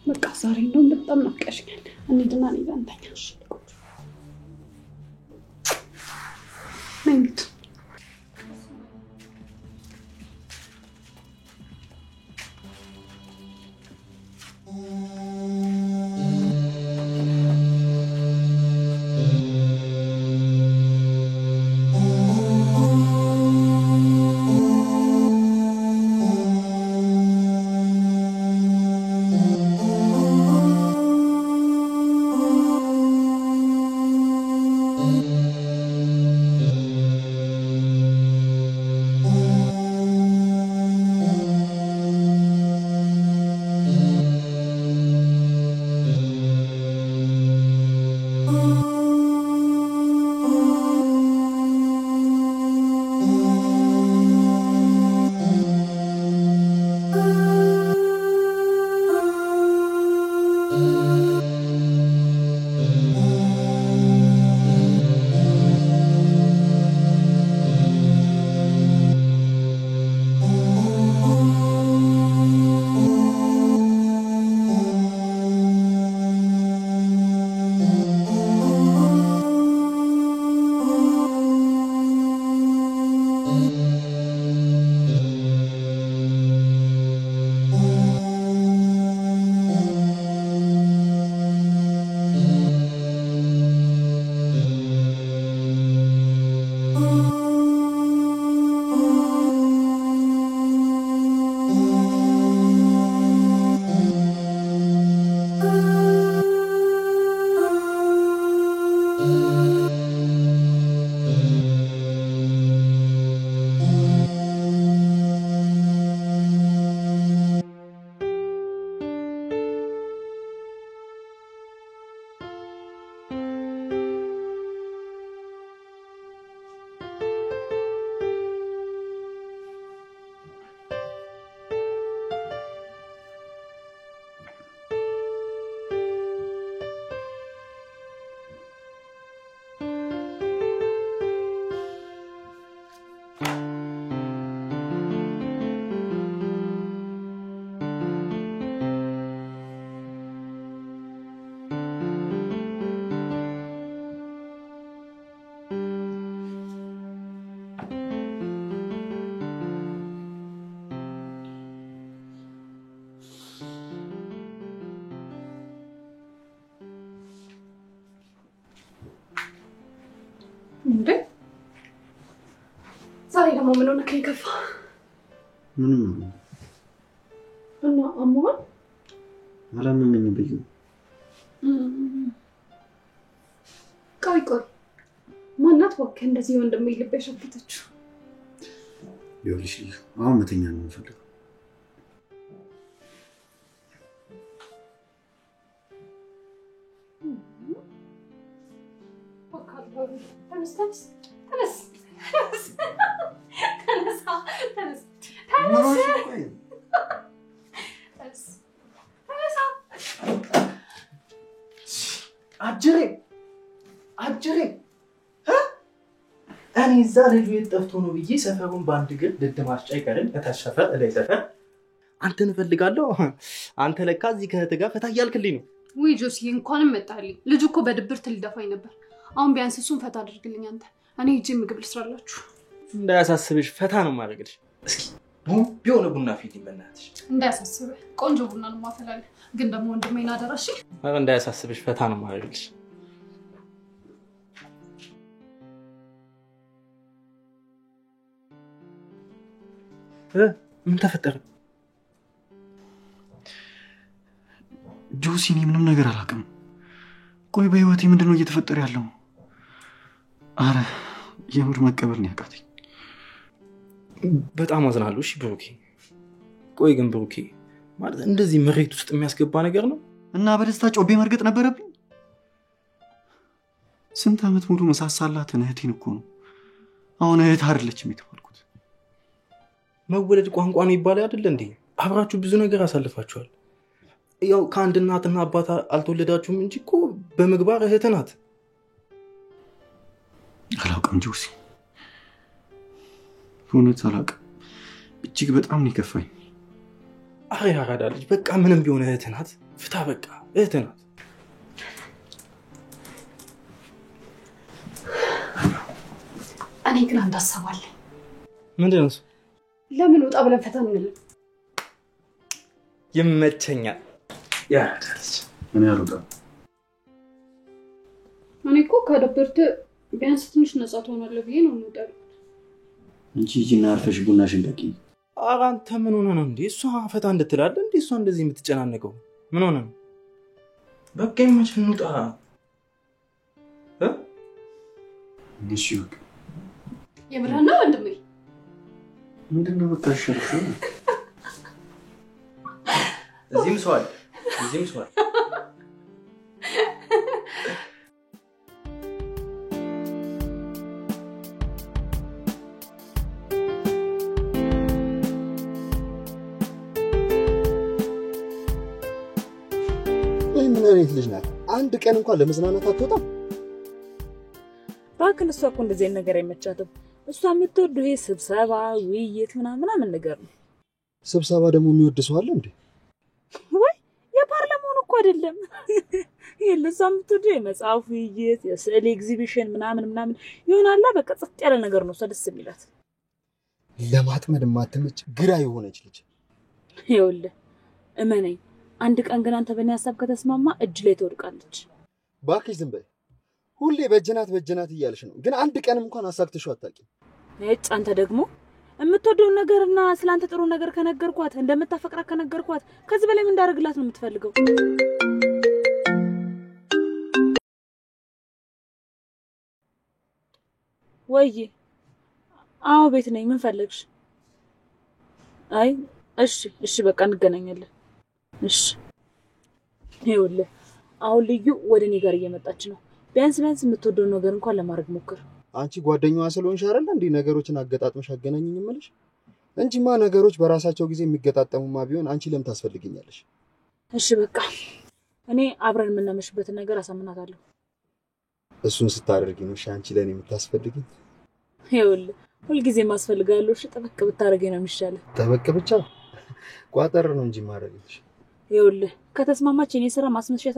በቃ ዛሬ እንደውም በጣም ናፍቀሽኛል። እንሂድና እኔ ጋር እንተኛ። ነይት ደግሞ ምን ሆነ ከይከፋ? ምንም እና አሞሃል? አላመመኝም ብዬ ቆይ ማናት እባክህ እንደዚህ ወንድሜ ልብ ያሸፈተችው? ይኸውልሽ ልጅ አሁን መተኛ ነው የምፈልገው። አጀሬ እኔ እዛ ልጁ የጠፍቶ ነው ብዬ ሰፈሩን በአንድ ግል ድድማሽ አይቀርም እታች ሰፈር እላይ ሰፈር አንተን እፈልጋለሁ። አንተ ለካ እዚህ ከእህት ጋር ፈታ እያልክልኝ ነው። ውይ ጆሲ እንኳንም መጣልኝ። ልጁ እኮ በድብርት ሊደፋኝ ነበር። አሁን ቢያንስ እሱን ፈታ አድርግልኝ አንተ። እኔ ሂጅ ምግብ ልስራላችሁ። እንዳያሳስብሽ ፈታ ነው ማድረግልሽ። እስኪ ቢሆነ ቡና ፊልኝ በእናትሽ። እንዳያሳስብህ ቆንጆ ቡና ነው ማፈላለህ። ግን ደግሞ ወንድሜን አደራሽ። ኧረ እንዳያሳስብሽ ፈታ ነው ማድረግልሽ። ምን ተፈጠረ? ጆሲ እኔ ምንም ነገር አላውቅም። ቆይ በህይወቴ ምንድነው እየተፈጠረ ያለው? አረ የምር መቀበል ነው ያቃተኝ። በጣም አዝናለሁ። እሺ ብሩኬ። ቆይ ግን ብሩኬ ማለት እንደዚህ መሬት ውስጥ የሚያስገባ ነገር ነው? እና በደስታ ጮቤ መርገጥ ነበረብኝ? ስንት ዓመት ሙሉ መሳሳላት እህቴን እኮ ነው። አሁን እህት አይደለችም የተባልኩት። መወለድ ቋንቋ ነው ይባላል አይደል እንዴ? አብራችሁ ብዙ ነገር አሳልፋችኋል። ያው ከአንድ እናትና አባት አልተወለዳችሁም እንጂ እኮ በምግባር እህት ናት። አላውቅም ጆሲ፣ እውነት አላውቅም። እጅግ በጣም ነው የከፋኝ። አረ ያራዳ ልጅ በቃ ምንም ቢሆን እህት ናት። ፍታ በቃ እህት ናት። እኔ ግን አንድ ሀሳብ አለኝ። ምንድን ነው? ለምን ወጣ ብለን ፈታ እንልም? ይመቸኛል። ያራዳ ልጅ እኔ አልወጣም። እኔ እኮ ከድብርት ቢያንስ ትንሽ ነፃ ትሆናለህ ብዬ ነው የምወጣው። እንጂ ሂጂና አርፈሽ ቡናሽን ጠጪ። ኧረ አንተ ምን ሆነህ ነው እንዴ? እሷ ፈታ እንድትላለህ እንዴ? እሷ እንደዚህ የምትጨናነቀው ምን ሆነህ ነው? በቃ ይመችህ እንውጣ። እሺ በቃ የምርህን ነው ወንድሜ? ምንድነው በቃ ሸርሽ? እዚህም ሰው አለ። ምን አይነት ልጅ ናት? አንድ ቀን እንኳን ለመዝናናት አትወጣም? ባክን እሷ እኮ እንደዚህ ነገር አይመቻትም። እሷ የምትወደው ይሄ ስብሰባ ውይይት ምናምን ነገር ነው። ስብሰባ ደግሞ የሚወድ ሰው አለ እንዴ? ወይ የፓርላማውን እኮ አይደለም። ይሄ ለሷ የምትወደው የመጽሐፍ ውይይት፣ የስዕል ኤግዚቢሽን ምናምን ይሆናል። በቃ ጸጥ ያለ ነገር ነው እሷ ደስ የሚላት። ለማጥመድ ማትመጭ ግራ የሆነች ልጅ። ይኸውልህ እመነኝ፣ አንድ ቀን ግን አንተ በእኔ ሀሳብ ከተስማማ እጅ ላይ ትወድቃለች። ባክሽ ዝም በይ። ሁሌ በእጅናት እያልሽ ነው፣ ግን አንድ ቀንም እንኳን አሳክተሽው አታውቂም። እጭ አንተ ደግሞ የምትወደው ነገርና ስላንተ ጥሩ ነገር ከነገርኳት፣ እንደምታፈቅራት ከነገርኳት ከዚህ በላይ ምን እንዳደርግላት ነው የምትፈልገው? ወይ አዎ ቤት ነኝ። ምን ፈልግሽ? አይ እሺ በቃ እንገናኛለን። እሺ ይኸውልህ አሁን ልዩ ወደ እኔ ጋር እየመጣች ነው። ቢያንስ የምትወደው ነገር እንኳን ለማድረግ ሞክር። አንቺ ጓደኛዋ ስለሆንሽ አይደል እንዴ ነገሮችን አገጣጥመሽ አገናኝኝ እምልሽ? እንጂማ ነገሮች በራሳቸው ጊዜ የሚገጣጠሙማ ቢሆን አንቺ ለምን ታስፈልጊኛለሽ? እሺ በቃ እኔ አብረን የምናመሽበትን ነገር አሳምናታለሁ። እሱን ስታደርጊ ነው አንቺ ለኔ የምታስፈልጊኝ? ይኸውልህ ሁልጊዜ ማስፈልጋለሁ። እሺ ጠበቅ ብታረገኝ ነው የሚሻለው። ጠበቅ ብቻ ቋጠር ነው እንጂ ማረግልሽ። ይኸውልህ ከተስማማች የኔ ስራ ማስመሸት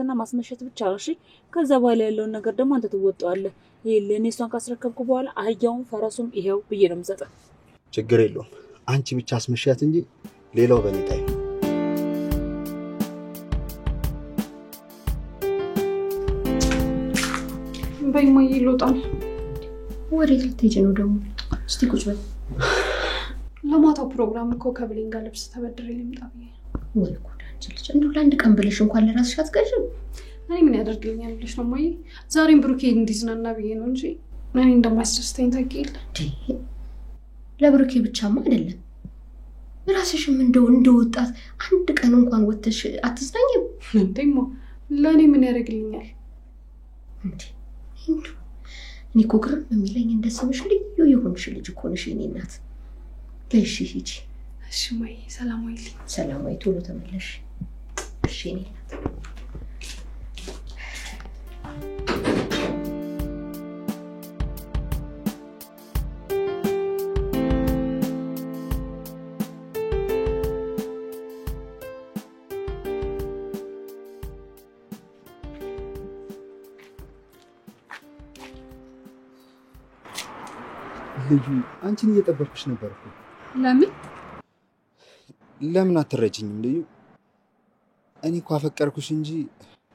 ብቻ ነው። እሺ ከዛ በኋላ ያለውን ነገር ደግሞ አንተ ትወጣዋለህ። ይኸውልህ እኔ እሷን ካስረከብኩ በኋላ አህያውን ፈረሱም ይሄው ብዬ ነው የምሰጠው። ችግር የለውም። አንቺ ብቻ አስመሽያት እንጂ ሌላው በኔ ታይ። በይማዬ ልወጣ ነው። ወዴት ልትሄጂ ነው ደግሞ? እስቲ ቁጭ በይ። ለማታው ፕሮግራም እኮ ከብሌን ጋር ልብስ ተበድሬ ልምጣ ብዬ ወይ ጉድ አንቺ ልጅ እንደው ለአንድ ቀን ብለሽ እንኳን ለራስሽ አትገዥም እኔ ምን ያደርግልኛል ብለሽ ነው ማዬ ዛሬም ብሩኬ እንዲዝናና ብዬ ነው እንጂ እኔ እንደማያስደስተኝ ታውቂያለሽ ለብሩኬ ብቻማ አይደለም ራስሽም እንደው ወጣት አንድ ቀን እንኳን ወጥተሽ አትዝናኝም እንዴማ ለኔ ምን ያደርግልኛል እንዴ እኔ እኮ ግርም የሚለኝ እንደሰምሽ ልዩ የሆንሽ ልጅ እኮ ነሽ የኔ እናት እሺ ሂጂ እሺ ማዬ ሰላም ዋይልኝ ሰላም ዋይ ቶሎ ተመለሽ እሺ የኔ እናት ልዩ አንቺን እየጠበቅኩሽ ነበር እኮ ለምን አትረጂኝም ልዩ እኔ እኮ አፈቀርኩሽ እንጂ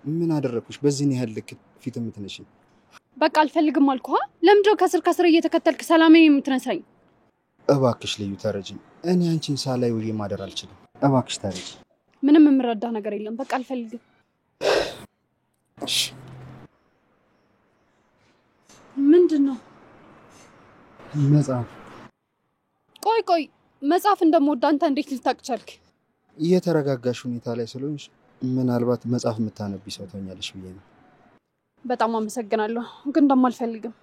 ምን አደረኩሽ በዚህ ያህል ልክ ፊት የምትነሺኝ በቃ አልፈልግም አልኩህ ለምንድነው ከስር እየተከተልክ ሰላሜን የምትነሳኝ እባክሽ ልዩ ተረጂኝ እኔ አንቺን ሳላይ ውዬ ማደር አልችልም እባክሽ ተረጂ ምንም የምረዳ ነገር የለም በቃ አልፈልግም እሺ ምንድነው መጽሐፍ ቆይ መጽሐፍ እንደምወድ አንተ እንዴት ልታውቅ ቻልክ እየተረጋጋሽ ሁኔታ ላይ ስለሆንሽ ምናልባት መጽሐፍ የምታነቢ ሰው ትሆኛለሽ ብዬ ነው በጣም አመሰግናለሁ ግን እንደማልፈልግም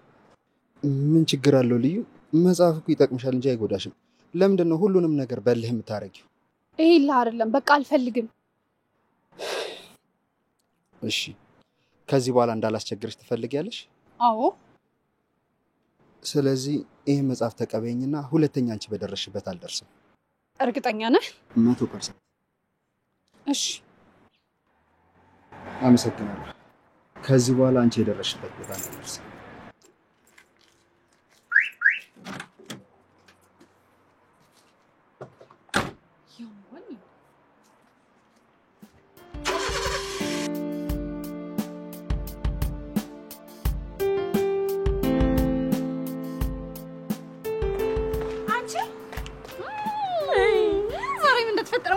ምን ችግር አለው ልዩ መጽሐፍ እኮ ይጠቅምሻል እንጂ አይጎዳሽም ለምንድን ነው ሁሉንም ነገር በልህ የምታረጊው ይሄ ይላ አይደለም በቃ አልፈልግም እሺ ከዚህ በኋላ እንዳላስቸግርሽ ትፈልጊያለሽ አዎ ስለዚህ ይሄ መጽሐፍ ተቀበይኝና ሁለተኛ አንቺ በደረሽበት አልደርስም እርግጠኛ ነህ 100% እሺ አመሰግናለሁ ከዚህ በኋላ አንቺ የደረሽበት ቦታ አልደርስም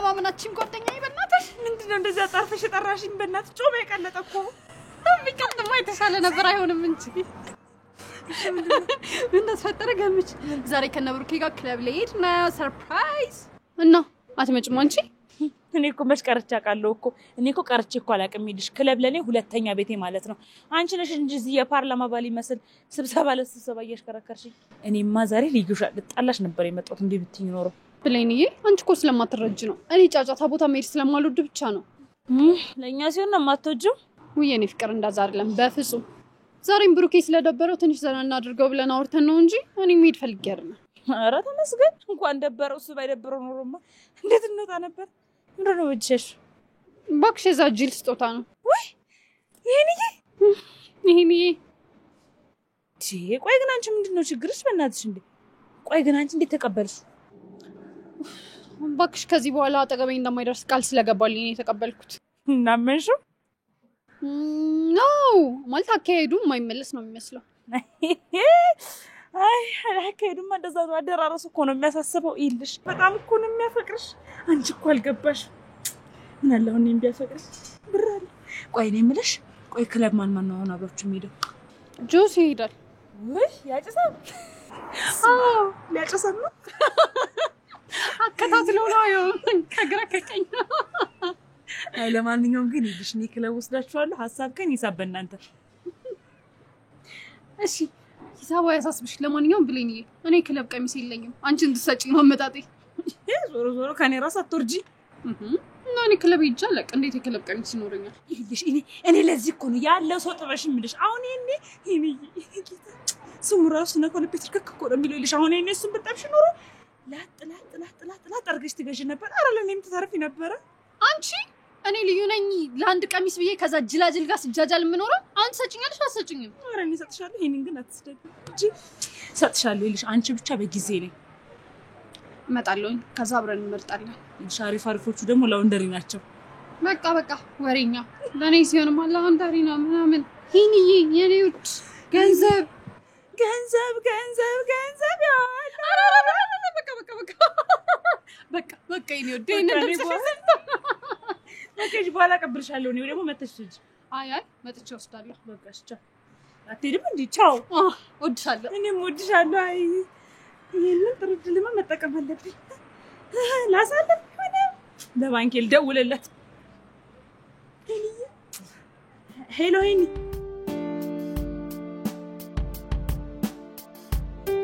ማመናችን ጓደኛዬ በእናትሽ ምንድነው እንደዚህ አጣርፈሽ ጠራሽኝ በእናትሽ ጮማ ይቀለጠኩ ቢቀጥማ የተሻለ ነበር አይሆንም እንጂ ምን ተፈጠረ ገምች ዛሬ ከነብሩኬ ጋር ክለብ ልሄድ ነው ሰርፕራይዝ እና አትመጭም አንቺ እኔ እኮ መች ቀርቼ አውቃለሁ እኮ እኔ እኮ ቀርቼ እኮ አላውቅም ይልሽ ክለብ ለኔ ሁለተኛ ቤቴ ማለት ነው አንቺ ነሽ እንጂ እዚህ የፓርላማ ባል ይመስል ስብሰባ ለስብሰባ እያሽከረከርሽኝ እኔማ ዛሬ ልዩሽ ልጣላሽ ነበር የመጣሁት እንዴ ብትኝ ኖሮ ብሌንዬ አንቺ እኮ ስለማትረጅ ነው እኔ ጫጫታ ቦታ መሄድ ስለማልወድ ብቻ ነው ለኛ ሲሆን ነው የማትወጂው ወይ የኔ ፍቅር እንዳዛ አይደለም በፍጹም ዛሬም ብሩኬ ስለደበረው ትንሽ ዘና እናድርገው ብለን አውርተን ነው እንጂ እኔ መሄድ ፈልጌ አይደለም ኧረ ተመስገን እንኳን ደበረው እሱ ባይደበረው ኖሮማ እንዴት እንወጣ ነበር ምንድነው ወጅሽ ባክሽ ዛጅል ስጦታ ነው ወይ ይሄንዬ ቆይ ግን አንቺ ምንድነው ችግርሽ በእናትሽ እንዴ ቆይ ግን አንቺ እንዴት ተቀበልሽ ባክሽ ከዚህ በኋላ አጠገቤ እንደማይደርስ ቃል ስለገባልኝ ነው የተቀበልኩት እናመንሽ ነው ማለት አካሄዱ የማይመለስ ነው የሚመስለው አይ አካሄዱማ እንደዛ ነው አደራረሱ እኮ ነው የሚያሳስበው ይልሽ በጣም እኮ ነው የሚያፈቅርሽ አንቺ እኮ አልገባሽ ምን አለ አሁን እንዲያፈቅርሽ ብራል ቆይ እኔ የምልሽ ቆይ ክለብ ማን ነው አሁን አብራችሁ የሚሄደው ጆሲ ይሄዳል ወይ ያጨሳል ሊያጨሳል ነው አከታትሎ ነው ከግራ ከቀኝ አይ ለማንኛውም ግን ይልሽ እኔ ክለብ ወስዳችኋለሁ ሐሳብ ከን ሂሳብ በእናንተ እሺ ሂሳቡ ያሳስብሽ ለማንኛውም ብሌንዬ እኔ ክለብ ቀሚስ የለኝም አንቺ እንድትሰጪኝ ነው መጣጤ ዞሮ ከኔ ራስ አትወርጂ እና እኔ ክለብ ይጃለቅ እንዴት የክለብ ቀሚስ ይኖረኛል ይልሽ እኔ ለዚህ እኮ ነው ያለው ሰው ጥበሽ ምልሽ አሁን እኔ ስሙ ራሱ ነው ኮለቤት ልከክ እኮ ነው የሚለው ይልሽ አሁን እኔ እሱን በጣም ሽኖሮ ላጥ አርገሽ ትገዢ ነበር አረ ለኔም ተተርፊ ነበር አንቺ እኔ ልዩ ነኝ ለአንድ ቀሚስ ብዬ ከዛ ጅላጅል ጋር ስጃጃል የምኖረው አንቺ ሰጪኛለሽ አሰጪኝም አረ እኔ ሰጥሻለሁ ይሄንን ግን አትስደግ እንጂ ሰጥሻለሁ ይልሽ አንቺ ብቻ በጊዜ ነኝ እመጣለሁኝ ከዛ አብረን እንመርጣለን ሻሪፍ አሪፎቹ ደግሞ ላውንደሪ ናቸው በቃ ወሬኛ ለኔ ሲሆንም ላውንደሪ ነው ምናምን ሂኒዬ የኔ ውድ ገንዘብ ያለ አረ በቃ በቃ ይኔ ወደ ልብስ በቃሽ በኋላ ቀብርሻለሁ ነው ደግሞ መተሽ ልጅ አይ መጥቼ ወስዳለሁ በቃሽ ቻው አትሄድም እንዴ ቻው ወድሻለሁ እኔም ወድሻለሁ አይ ይሄንን ጥሩ ድልማ መጠቀም አለብኝ ላሳለፍ ሆነ ለባንክ ልደውልለት ሄሎ ሄኒ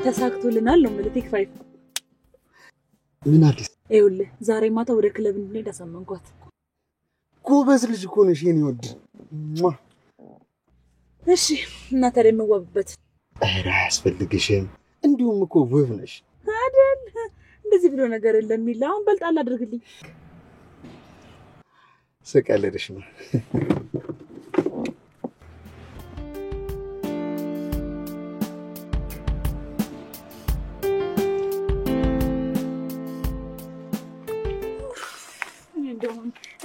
ተሳክቶልናል ነው ማለት ይክፋይ ምን አዲስ ይኸውልህ ዛሬ ማታ ወደ ክለብ እንድንሄድ አሳመንኳት ጎበዝ ልጅ እኮ ነሽ የኔ ወድ እሺ እና ታዲያ የምዋብበት ኧረ አያስፈልግሽም እንዲሁም እኮ ውብ ነሽ አይደል እንደዚህ ብሎ ነገር የለም ይላ አሁን በልጣል አድርግልኝ ስቀልድሽ ነው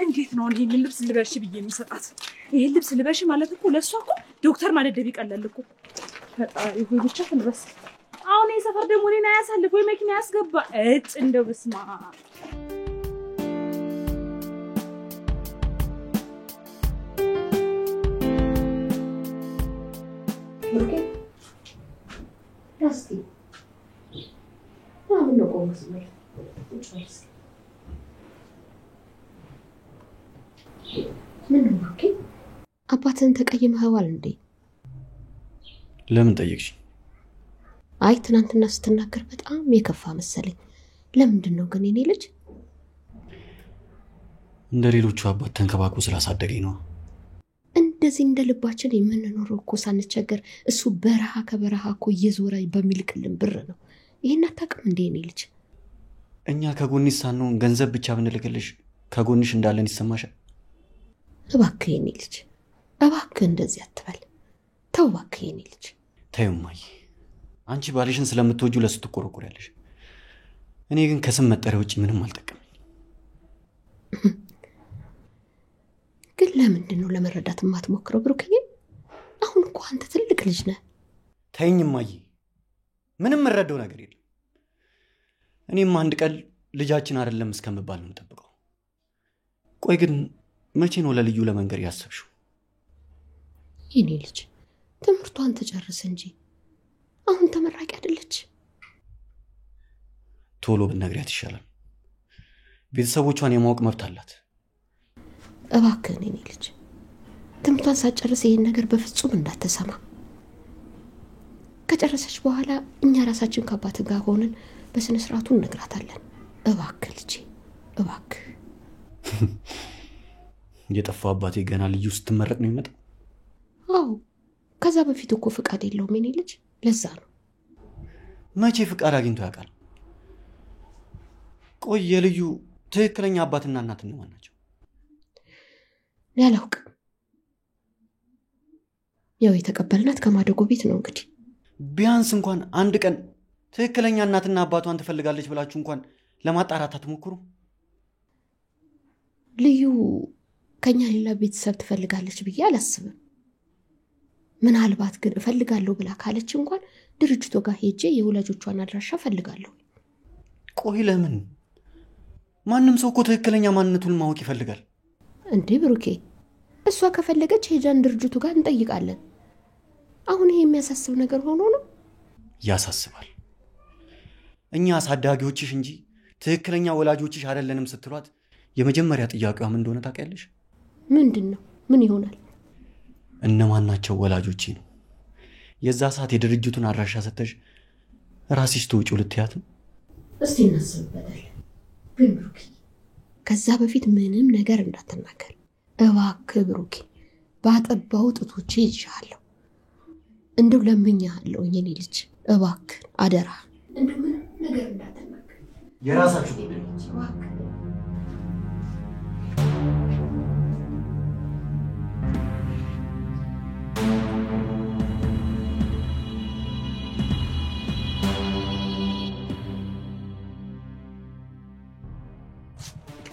እንዴት ነው ይሄን ልብስ ልበሽ ብዬ የምሰጣት ይሄን ልብስ ልበሽ ማለት እኮ ለሷ እኮ ዶክተር ማደደብ ይቀላል እኮ ፈጣሪ ሆይ ብቻ ትልበስ አሁን የሰፈር ደግሞ እኔን አያሳልፍ ወይ መኪና ያስገባ እጭ እንደው በስማ ኦኬ ያስቲ አሁን ነው ቆንጆ ነው ምን ነው ኦኬ አባትን ተቀየመዋል እንዴ ለምን ጠየቅሽ አይ ትናንትና ስትናገር በጣም የከፋ መሰለኝ ለምንድን ነው ግን እኔ ልጅ እንደሌሎቹ አባት ተንከባክቦ ስላሳደገኝ ነው እንደዚህ እንደልባችን የምንኖረው እኮ ሳንቸገር እሱ በረሃ ከበረሃ እኮ እየዞረ በሚልክልን ብር ነው ይሄን አታውቅም እንዴ እኔ ልጅ እኛ ከጎንሽ ሳንሆን ገንዘብ ብቻ ብንልክልሽ ከጎንሽ እንዳለን ይሰማሻል እባክህ የኔ ልጅ እባክህ እንደዚህ አትበል ተው እባክህ የኔ ልጅ ተይው ማይ አንቺ ባልሽን ስለምትወጂው ለሱ ትቆረቆሪያለሽ እኔ ግን ከስም መጠሪያ ውጪ ምንም አልጠቀመኝ ግን ለምንድን ነው ለመረዳት የማትሞክረው ብሩክዬ አሁን እኮ አንተ ትልቅ ልጅ ነህ ተይኝ ማይ ምንም መረዳው ነገር የለም እኔም አንድ ቀን ልጃችን አይደለም እስከምባል ነው ተጠብቀው ቆይ ግን መቼ ነው ለልዩ ለመንገር ያሰብሽው የኔ ልጅ ትምህርቷን ተጨርሰ እንጂ አሁን ተመራቂ አይደለች ቶሎ ብነግሪያት ይሻላል ቤተሰቦቿን የማወቅ መብት አላት እባክህ የኔ ልጅ ትምህርቷን ሳጨርስ ይሄን ነገር በፍጹም እንዳትሰማ ከጨረሰች በኋላ እኛ ራሳችን ከአባት ጋር ሆነን በስነ ስርዓቱ እንነግራታለን እባክህ ልጅ እባክህ የጠፋው አባቴ ገና ልዩ ስትመረቅ ነው ይመጣ አዎ ከዛ በፊት እኮ ፍቃድ የለውም የኔ ልጅ ለዛ ነው መቼ ፍቃድ አግኝቶ ያውቃል ቆይ የልዩ ትክክለኛ አባትና እናት እነማን ናቸው ያላውቅ ያው የተቀበልናት ከማደጎ ቤት ነው እንግዲህ ቢያንስ እንኳን አንድ ቀን ትክክለኛ እናትና አባቷን ትፈልጋለች ብላችሁ እንኳን ለማጣራት አትሞክሩ ልዩ ከኛ ሌላ ቤተሰብ ትፈልጋለች ብዬ አላስብም ምናልባት ግን እፈልጋለሁ ብላ ካለች እንኳን ድርጅቱ ጋር ሄጄ የወላጆቿን አድራሻ ፈልጋለሁ ቆይ ለምን ማንንም ሰው እኮ ትክክለኛ ማንነቱን ማወቅ ይፈልጋል እንዴ ብሩኬ እሷ ከፈለገች ሄጃን ድርጅቱ ጋር እንጠይቃለን አሁን ይሄ የሚያሳስብ ነገር ሆኖ ነው ያሳስባል እኛ አሳዳጊዎችሽ እንጂ ትክክለኛ ወላጆችሽ አይደለንም ስትሏት የመጀመሪያ ጥያቄዋ ምን እንደሆነ ታውቂያለሽ ምንድነው ምን ይሆናል እነማን ናቸው ወላጆቼ ነው የዛ ሰዓት የድርጅቱን አድራሻ ሰተሽ ራስሽ ተውጪው ልትያት እስቲ እናስብበታለን ግን ብሩኬ ከዛ በፊት ምንም ነገር እንዳትናገር እባክህ ብሩኬ ባጠባው ጥቶቼ ይሻለሁ እንደው ለምኛለሁ የኔ ልጅ እባክህ አደራ እንደው ምንም ነገር እንዳትናገር የራሳችሁ ጉዳይ እባክህ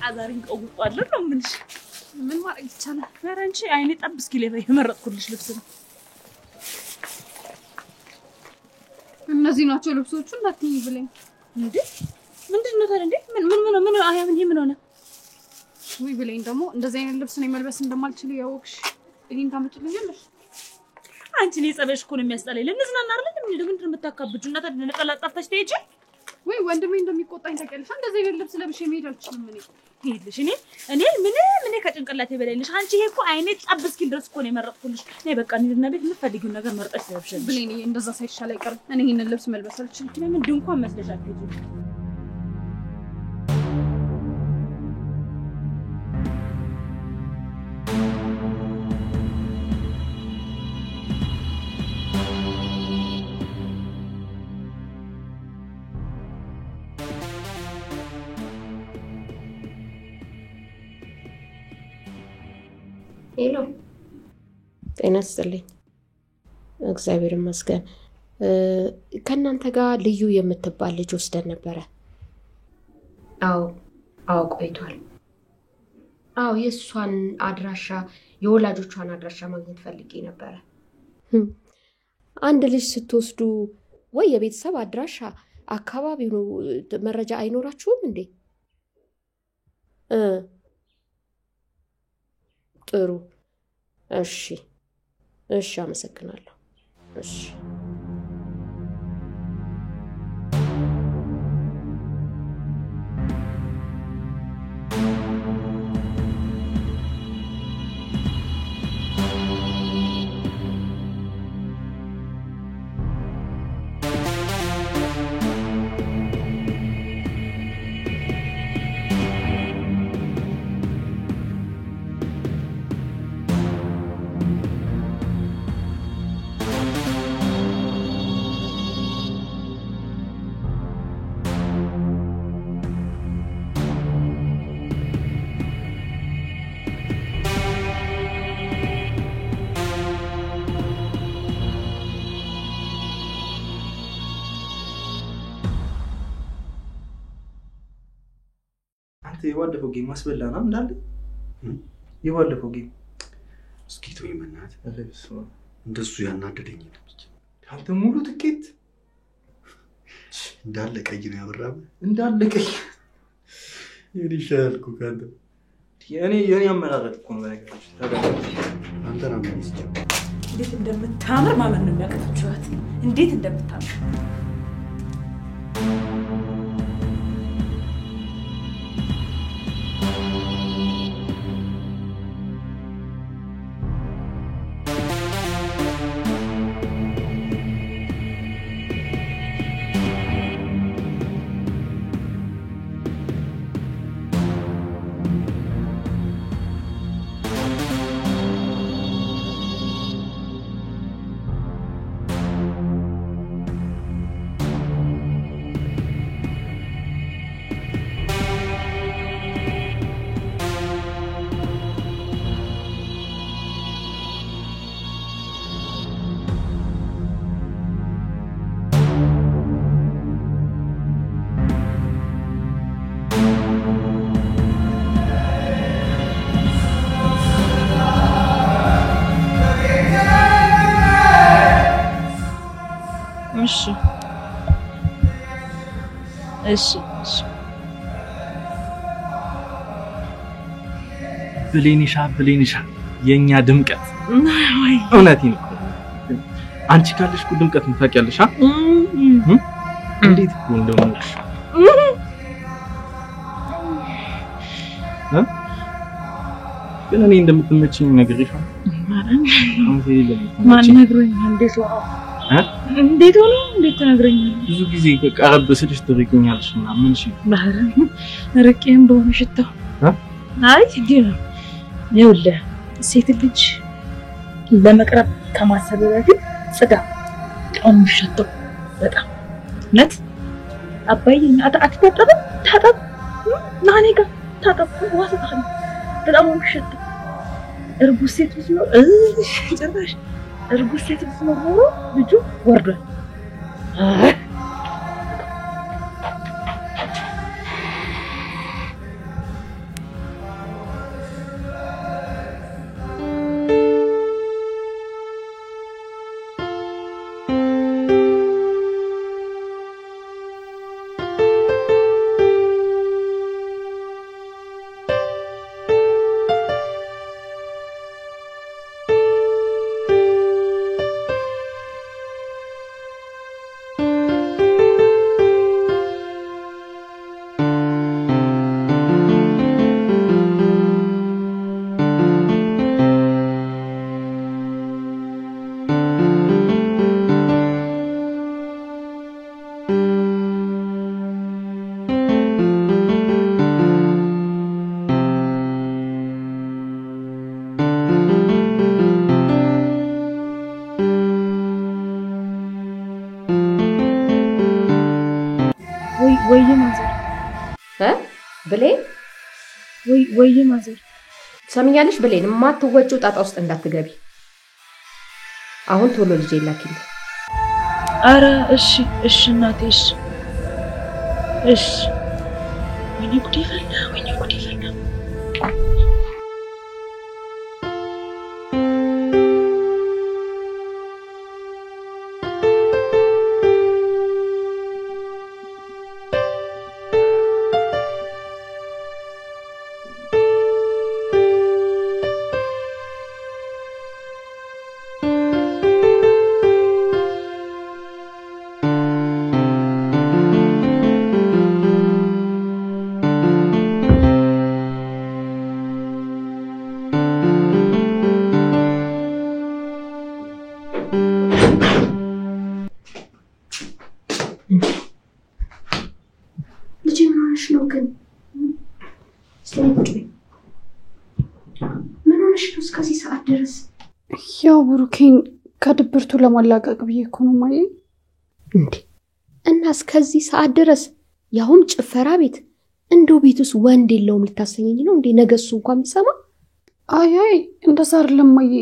አዛሪን ቆውጣለ ነው ምንሽ ምን ማድረግ ይቻላል ፈረንቺ አይኔ ጠብ እስኪ ለበይ የመረጥኩልሽ ልብስ ነው እነዚህ ናቸው ልብሶቹ እንዳትኝ ብለኝ እንዴ ምንድነው ታዲያ እንዴ? ምን አያ ምን ሆነ? ወይ ብለኝ ደግሞ እንደዚህ አይነት ልብስ ነው መልበስ እንደማልችል ያወቅሽ እኔን ታመጭልኛለሽ? አንቺ ነው ጸበሽ እኮ ነው የሚያስጠላኝ። ለነዝናና አይደል ምን እንደምን የምታካብጁ እና ታዲያ ነጠላ ጣፍታሽ ትሄጂ? ወይ ወንድሜ እንደሚቆጣኝ ታውቂያለሽ? እንደዚህ አይነት ልብስ ለብሼ መሄድ አልችልም እኔ። ይልሽ እኔ ምን ከጭንቅላቴ በላይልሽ። አንቺ ይሄ እኮ አይኔ ጣብ እስኪል ድረስ እኮ ነው የመረጥኩልሽ። ነይ በቃ እንሂድና ቤት የምትፈልጊውን ነገር መርጠሽ ለብሽልሽ። ብሌን እንደዛ ሳይሻል አይቀርም። እኔ ይሄንን ልብስ መልበስ አልችልም። ለምን ድንኳን መስለሽ አትሄጂም? ሄሎ ጤና ይስጥልኝ። እግዚአብሔር ይመስገን። ከእናንተ ጋር ልዩ የምትባል ልጅ ወስደን ነበረ። አዎ ቆይቷል። አዎ የእሷን አድራሻ የወላጆቿን አድራሻ ማግኘት ፈልጌ ነበረ። አንድ ልጅ ስትወስዱ ወይ የቤተሰብ አድራሻ አካባቢው መረጃ አይኖራችሁም እንዴ? ጥሩ እሺ አመሰግናለሁ። እሺ የባለፈው ጌም ማስበላና እንዳለ የባለፈው ጌም እስኪ ተወኝ በእናትህ። እንደሱ ያናደደኝ ነው። አንተ ሙሉ ትኬት እንዳለ ቀይ ነው ያበራም እንዳለ ቀይ ይሻልኩ ካንተ የኔ አመራረጥ እኮ ነው ነገሮች ታጋጭ አንተ ነው የሚስጨው። እንዴት እንደምታምር ማመን ነው የሚያቀጥችዋት። እንዴት እንደምታምር እሺ ብሌኒሻ የኛ ድምቀት ወይ እውነቴን ነው። አንቺ ካለሽ እኮ ድምቀት ነው ታውቂያለሽ። እንዴት እኮ እንደሞሽ ግን እኔ እንደምትመጪኝ ነግሬሽ ማን ነግሮኝ? እንዴት ሆኖ ተነግረኛል? ብዙ ጊዜ ቀረብ ስልሽ ትርቂኛለሽ እና ምን እሺ ባህር ረቄም በሆነ ሽታው አይ እንዴ ነው ይኸውልህ፣ ሴት ልጅ ለመቅረብ ከማሰብ በፊት ጽጋ ጣም ሽታው በጣም ነት አባዬ አትታጠብ ታጠብ ማኔ ጋር ታጠብ ዋሰታህ በጣም ሽታው እርጉዝ ሴት ልጅ ነው ጭራሽ እርጉዝ ሴት ልጅ ነው ልጁ ወርዷል። ወይ ማዘር ብሌን ወይ ማዘር ሰምኛለሽ ብሌን ማትወጪው ጣጣ ውስጥ እንዳትገቢ አሁን ቶሎ ልጄ ላኪልኝ አረ እሺ እናቴ እሺ ወይኔ ጉዴ ፈላ ያው ብሩኬን ከድብርቱ ለማላቀቅ ብዬ እኮ ነው ማዬ እንዴ እና እስከዚህ ሰዓት ድረስ ያውም ጭፈራ ቤት እንደው ቤቱስ ወንድ የለውም ልታሰኘኝ ነው እንዴ ነገሱ እንኳን ቢሰማ አይ እንደዛ አይደለም ማዬ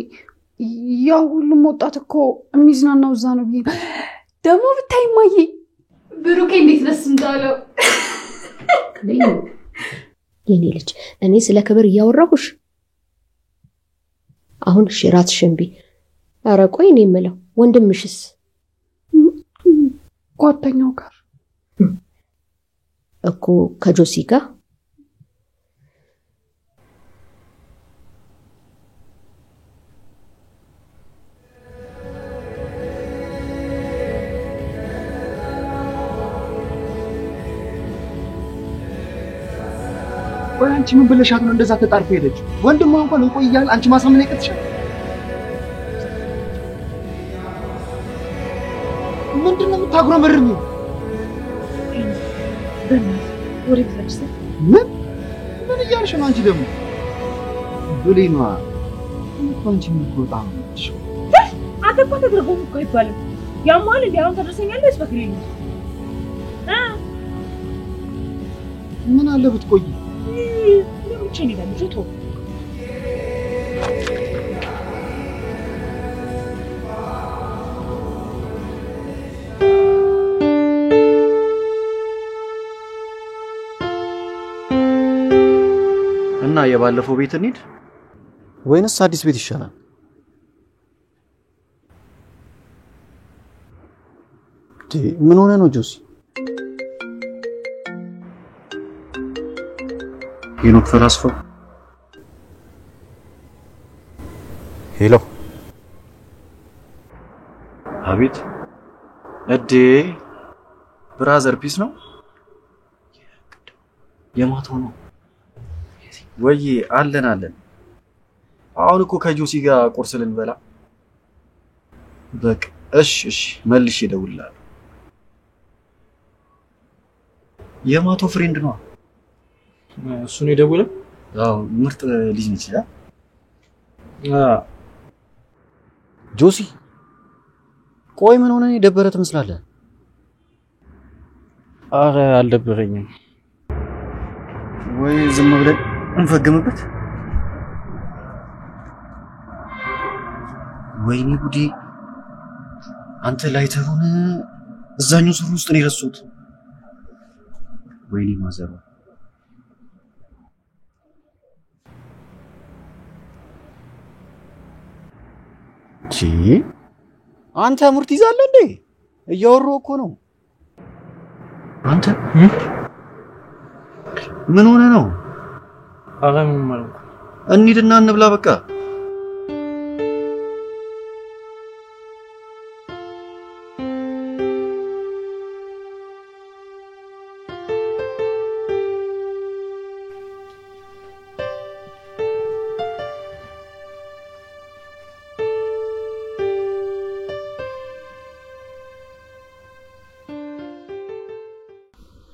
ያው ሁሉም ወጣት እኮ የሚዝናናው እዛ ነው ብዬ ደግሞ ብታይ ማዬ ብሩኬ እንዴት ደስ እንዳለው የኔ ልጅ እኔ ስለ ክብር እያወራሁሽ አሁን ሽራትሽን ቢ ኧረ ቆይ እኔ የምለው ወንድምሽስ ጓደኛው ጋር እኮ ከጆሲ ጋር አንቺ ምን ብለሻት ነው እንደዛ ተጣርፈ ሄደች? ወንድሟ እንኳን እንቆያል አንቺ ማሳመን ይቀጥሻል። ምንድነው የምታጉረመርሚ? ወሬ ብለሽ ምን እያልሽ ነው አንቺ ደግሞ? ብሌኗ አንቺ ምን በጣም ነሽ? አተቆ ተደረገው እኮ አይባልም። ያማል እንዴ አሁን ተደረሰኛለሽ በክሊኒ ምን አለ ብትቆይ ለምንችን ይላል ጆቶ እና የባለፈው ቤት እንሂድ ወይንስ አዲስ ቤት ይሻላል? ምን ሆነ ነው ጆሲ? ሄኖክ ፈላስፋው ሄሎ አቤት እዴ ብራዘር ፒስ ነው የማታው ነው ወይ አለን አሁን እኮ ከጆሲ ጋር ቁርስ ልንበላ በቃ እሺ መልሼ እደውልልሃለሁ የማታው ፍሬንድ ነው እሱ ነው የደወለው አዎ ምርጥ ልጅ ነች ጆሲ ቆይ ምን ሆነ የደበረ ትመስላለህ አረ አልደበረኝም ወይ ዝም ብለን እንፈግምበት ወይኔ ጉዴ አንተ ላይተሩን እዛኛው ሱሪ ውስጥ ነው የረሱት ወይኔ ማዘሩ አንተ ሙርት ይዛለህ እንዴ እያወራሁ እኮ ነው አንተ ምን ሆነ ነው አረ ምን ማለት እንሂድና እንብላ በቃ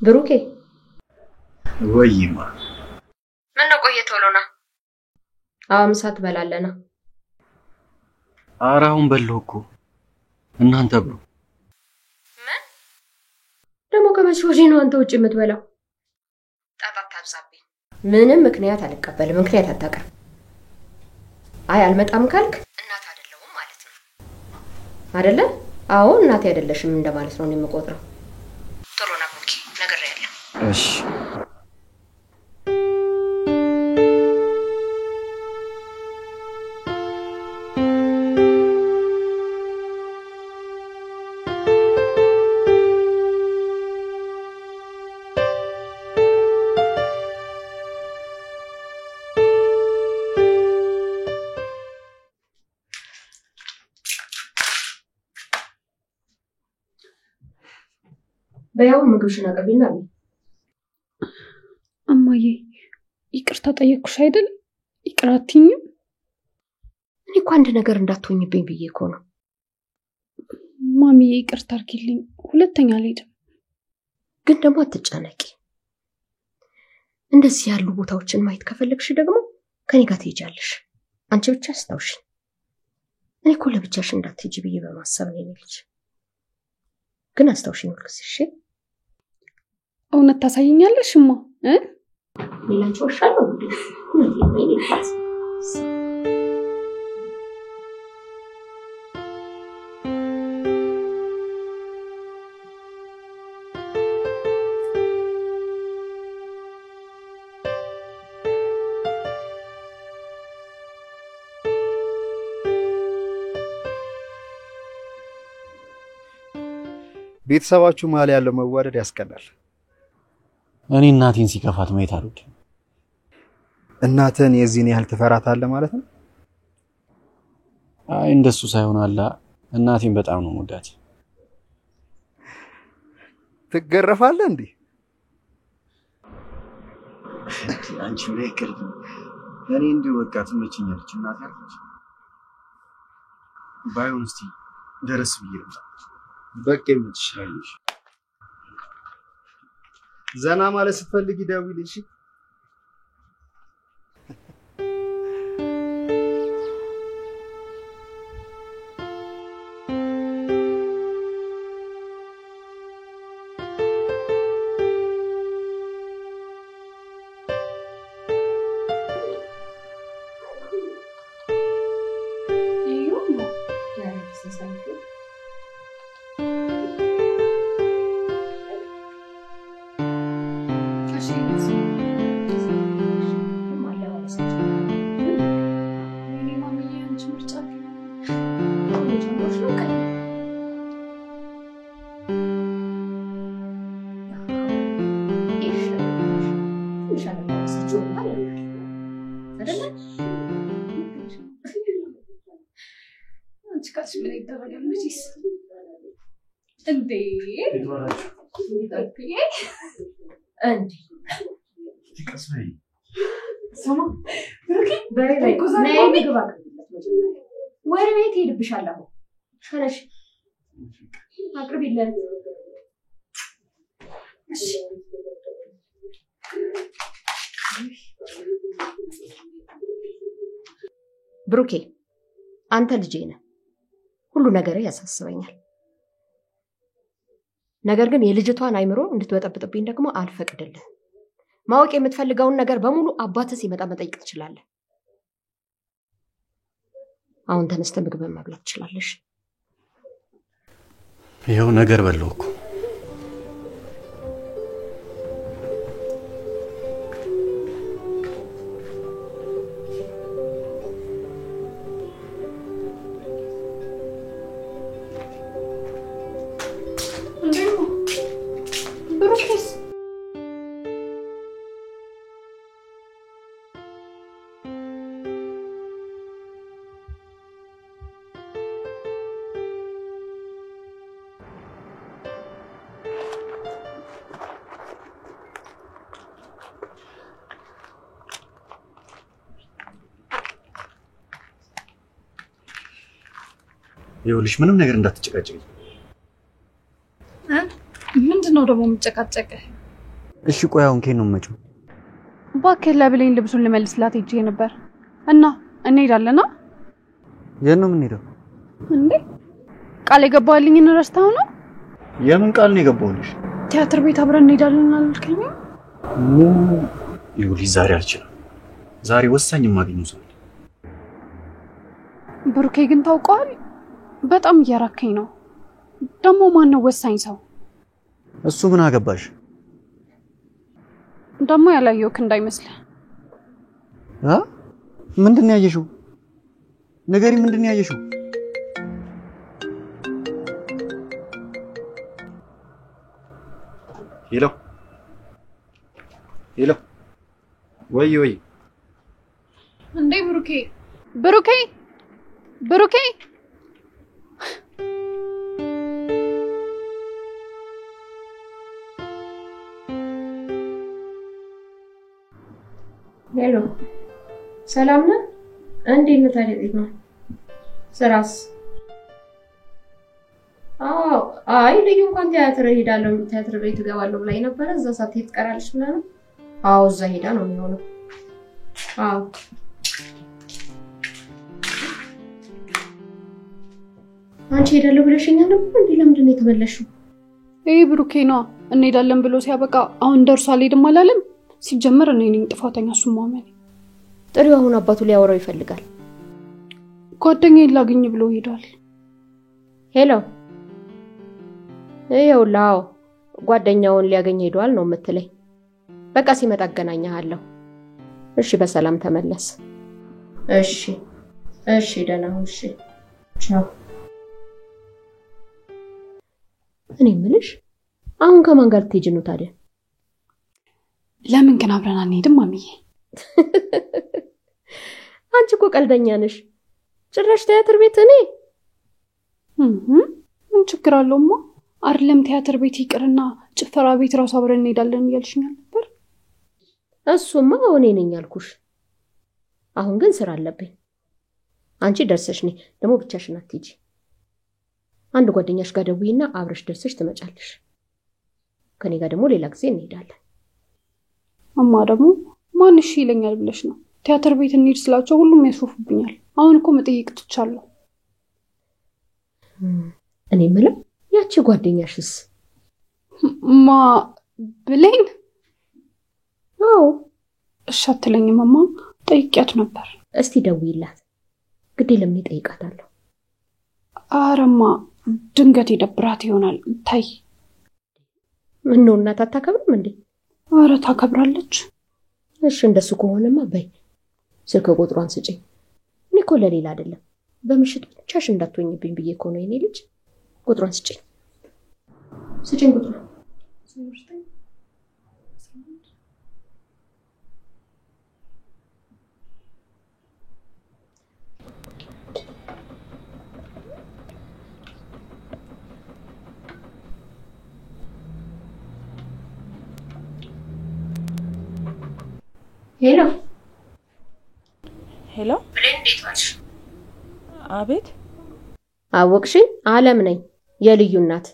ብሩኬ ወይማ ምን ነው ቆየ ቶሎና ምሳ ትበላለና አራውን በለው እኮ እናንተ ብሩ ምን ደግሞ ከመቼ ወዲህ ነው አንተ ውጭ የምትበላው? ጣጣ ታብዛብኝ። ምንም ምክንያት አልቀበልም። ምክንያት አታቀርብ። አይ አልመጣም ካልክ እናት አይደለሁም ማለት ነው አይደለ? አዎ እናት አይደለሽም እንደማለት ነው የምቆጥረው። ጥሩ ነው ኦኬ፣ ነግሬያለሁ። እሺ በያው ምግብሽን አቅርቢና አብይ። እማዬ ይቅርታ ጠየቅኩሽ አይደል? ይቅር አትይኝም? እኔ እኮ አንድ ነገር እንዳትሆኝብኝ ብዬ እኮ ነው። ማሚዬ ይቅርታ አድርጊልኝ፣ ሁለተኛ አልሄድም። ግን ደግሞ አትጨነቂ። እንደዚህ ያሉ ቦታዎችን ማየት ከፈለግሽ ደግሞ ከኔ ጋር ትሄጃለሽ። አንቺ ብቻ አስታውሽ። እኔ እኮ ለብቻሽ እንዳትሄጂ ብዬ በማሰብ ነው ልጅ። ግን አስታውሽኝ ሁልጊዜ እሺ? እውነት ታሳይኛለሽ እማ? ሌላንቺ ወሻለሁ እንዴ? ቤተሰባችሁ መሀል ያለው መዋደድ ያስቀናል። እኔ እናቴን ሲከፋት ማየት አልወድም። እናትን የዚህን ያህል ትፈራታለህ ማለት ነው? አይ እንደሱ ሳይሆን አላ እናቴን በጣም ነው የምወዳት። ትገረፋለህ እንዴ? አንቺ ለይከል እኔ እንዲሁ በቃ ትመችኛለች እናቴ አለች። ባይሆን እስቲ ደረስ ብዬ ልምጣ። በቃ የምትሻለሽ ዘና ማለት ስትፈልጊ ደውዪልኝ እሺ? ወደ ቤት ሄድብሻለሁ። ሸነሽ አቅርቢልን። እሺ ብሩኬ አንተ ልጄ ነህ። ሁሉ ነገር ያሳስበኛል። ነገር ግን የልጅቷን አይምሮ እንድትበጠብጥብኝ ደግሞ አልፈቅድልህ። ማወቅ የምትፈልገውን ነገር በሙሉ አባትህ ሲመጣ መጠየቅ ትችላለህ። አሁን ተነስተህ ምግብ መብላት ትችላለሽ። ይኸው ነገር በለው እኮ ይኸውልሽ ምንም ነገር እንዳትጨቃጨቂ። ምንድነው ደግሞ የምጨቃጨቅህ? እሺ ቆይ አሁን ከየት ነው የምመጪው? እባክህ ለብሌን ልብሱን ልመልስላት ሄጄ ነበር እና እንሄዳለና። የት ነው የምንሄደው? እንዴ ቃል የገባልኝን ረስተኸው ነው? የምን ቃል ነው የገባሁልሽ? ቲያትር ቤት አብረን እንሄዳለን አልከኝ? ይኸውልሽ ዛሬ አልችልም። ዛሬ ወሳኝ የማገኘው ሰው አለ። ብሩኬ ግን ታውቀዋል፣ በጣም እያራከኝ ነው። ደግሞ ማን ነው ወሳኝ ሰው? እሱ ምን አገባሽ? ደግሞ ያላየውክ እንዳይመስልህ። ምንድን ነው ያየሽው? ነገሪ ምንድን ነው ያየሽው? ሄሎ ሄሎ፣ ወይ እንዴ ብሩኬ ብሩኬ ብሩኬ ሄሎ ሰላም ነህ? እንዴት ነህ? ታዲያ ቤት ነው ስራስ? አይ ልዩ እንኳን ቲያትር ሄዳለሁ ቲያትር ቤት እገባለሁ ብላኝ ነበር። እዛ ሳትሄድ ትቀራለች ምናምን። አዎ እዛ ሄዳ ነው የሚሆነው። አዎ አንቺ ሄዳለሁ ብለሽኛል ነበር እንዴ? ለምንድን ነው የተመለሽው? ብሩኬ ነው እንሄዳለን ብሎ ሲያበቃ አሁን ደርሶ አልሄድም አላለም። ሲጀመር እኔ ነኝ ጥፋተኛ እሱ ማመን። ጥሪው አሁን አባቱ ሊያወራው ይፈልጋል። ጓደኛዬን ላገኝ ብሎ ሄዷል። ሄሎ ይኸውልህ ጓደኛውን ሊያገኝ ሄዷል ነው የምትለኝ? በቃ ሲመጣ አገናኛለሁ። እሺ በሰላም ተመለስ። እሺ ደህና ሁን። እሺ ቻው። እኔ የምልሽ አሁን ከማን ጋር ልትሄጂ ነው ታዲያ? ለምን ግን አብረን አንሄድም ማሚዬ? አንቺ እኮ ቀልደኛ ነሽ። ጭራሽ ቲያትር ቤት እኔ ምን ችግር አለውማ? አይደለም ቲያትር ቤት ይቅርና ጭፈራ ቤት ራሱ አብረን እንሄዳለን እያልሽኝ ነበር። እሱማ እኔ ነኝ ያልኩሽ። አሁን ግን ስራ አለብኝ። አንቺ ደርሰሽ ነይ። ደግሞ ብቻሽን አትሂጂ። አንድ ጓደኛሽ ጋር ደውይና አብረሽ ደርሰሽ ትመጫለሽ። ከኔ ጋር ደግሞ ሌላ ጊዜ እንሄዳለን። እማ ደግሞ ማን እሺ ይለኛል ብለሽ ነው? ቲያትር ቤት እንሂድ ስላቸው ሁሉም ያሾፉብኛል። አሁን እኮ መጠየቅ ትቻለሁ። እኔ የምለው ያቺ ጓደኛሽስ? ማ ብሌን? አዎ እሺ አትለኝም እማ። ጠይቂያት ነበር። እስቲ ደውይላት። ግዴ ለምን ጠይቃታለሁ? አረማ ድንገት ይደብራት ይሆናል። ታይ ምን ነው እናት አታከብርም እንዴ? አረ ታከብራለች። እሺ እንደሱ ከሆነማ በይ ስልክ ቁጥሯን ስጪኝ። እኔ እኮ ለሌላ አይደለም በምሽት ብቻሽ እንዳትወኝብኝ ብዬ እኮ ነው። የኔ ልጅ ቁጥሯን ስጪኝ ቁጥሯን። ሄሎ ሄሎ ብሌን እንዴት ዋልሽ? አቤት አወቅሽኝ? አለም ነኝ የልዩ እናት።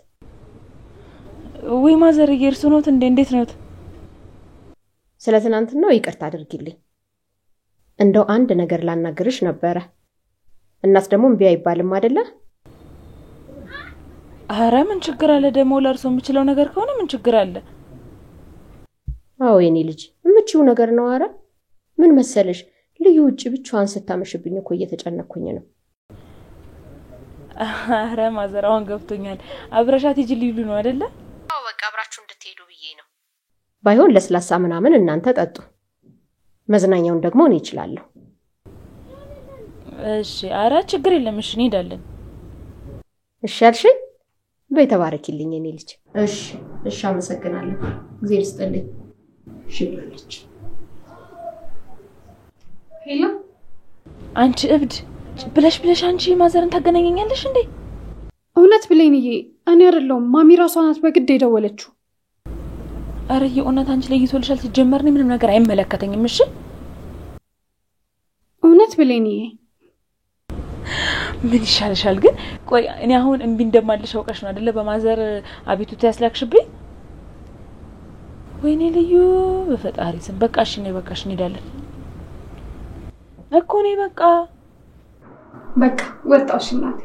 ወይ ማዘር እርሱ ነዎት እንዴ? እንዴት ነዎት? ስለ ትናንትናው ይቅርታ አድርጊልኝ። እንደው አንድ ነገር ላናግርሽ ነበረ። እናት ደግሞ እምቢ አይባልም አይደለ? አረ ምን ችግር አለ? ደግሞ ለርሶ የምችለው ነገር ከሆነ ምን ችግር አለ? አዎ የኔ ልጅ የምችው ነገር ነው። አረ ምን መሰለሽ ልዩ ውጪ ብቻዋን ስታመሽብኝ እኮ እየተጨነኩኝ ነው። አረ ማዘር አሁን ገብቶኛል። አብረሻት ሂጂ ሊሉ ነው አይደለ? አዎ በቃ አብራችሁ እንድትሄዱ ብዬ ነው። ባይሆን ለስላሳ ምናምን እናንተ ጠጡ። መዝናኛውን ደግሞ እኔ እችላለሁ። እሺ አረ ችግር የለም። እሺ እንሄዳለን። እሺ አልሽኝ? በይ ተባረኪልኝ የኔ ልጅ። እሺ አመሰግናለሁ። እግዚአብሔር ይስጥልኝ። እሺ ብላለች። ሄሎ አንቺ እብድ ብለሽ አንቺ ማዘርን ታገናኘኛለሽ እንዴ? እውነት ብሌንዬ እኔ አይደለሁም ማሚ ራሷ ናት በግድ የደወለችው። አረ የእውነት አንቺ ለይቶልሻል። ሲጀመርኝ ምንም ነገር አይመለከተኝም። እሺ እውነት ብሌንዬ ምን ይሻልሻል ግን? ቆይ እኔ አሁን እምቢ እንደማልሽ አውቀሽ ነው አይደለ በማዘር አቤቱታ ያስላክሽብኝ? ወይኔ ልዩ በፈጣሪ ስም በቃ እሺ ነይ፣ በቃ እሺ እንሄዳለን እኮ ነይ በቃ ወጣሽ እናቴ።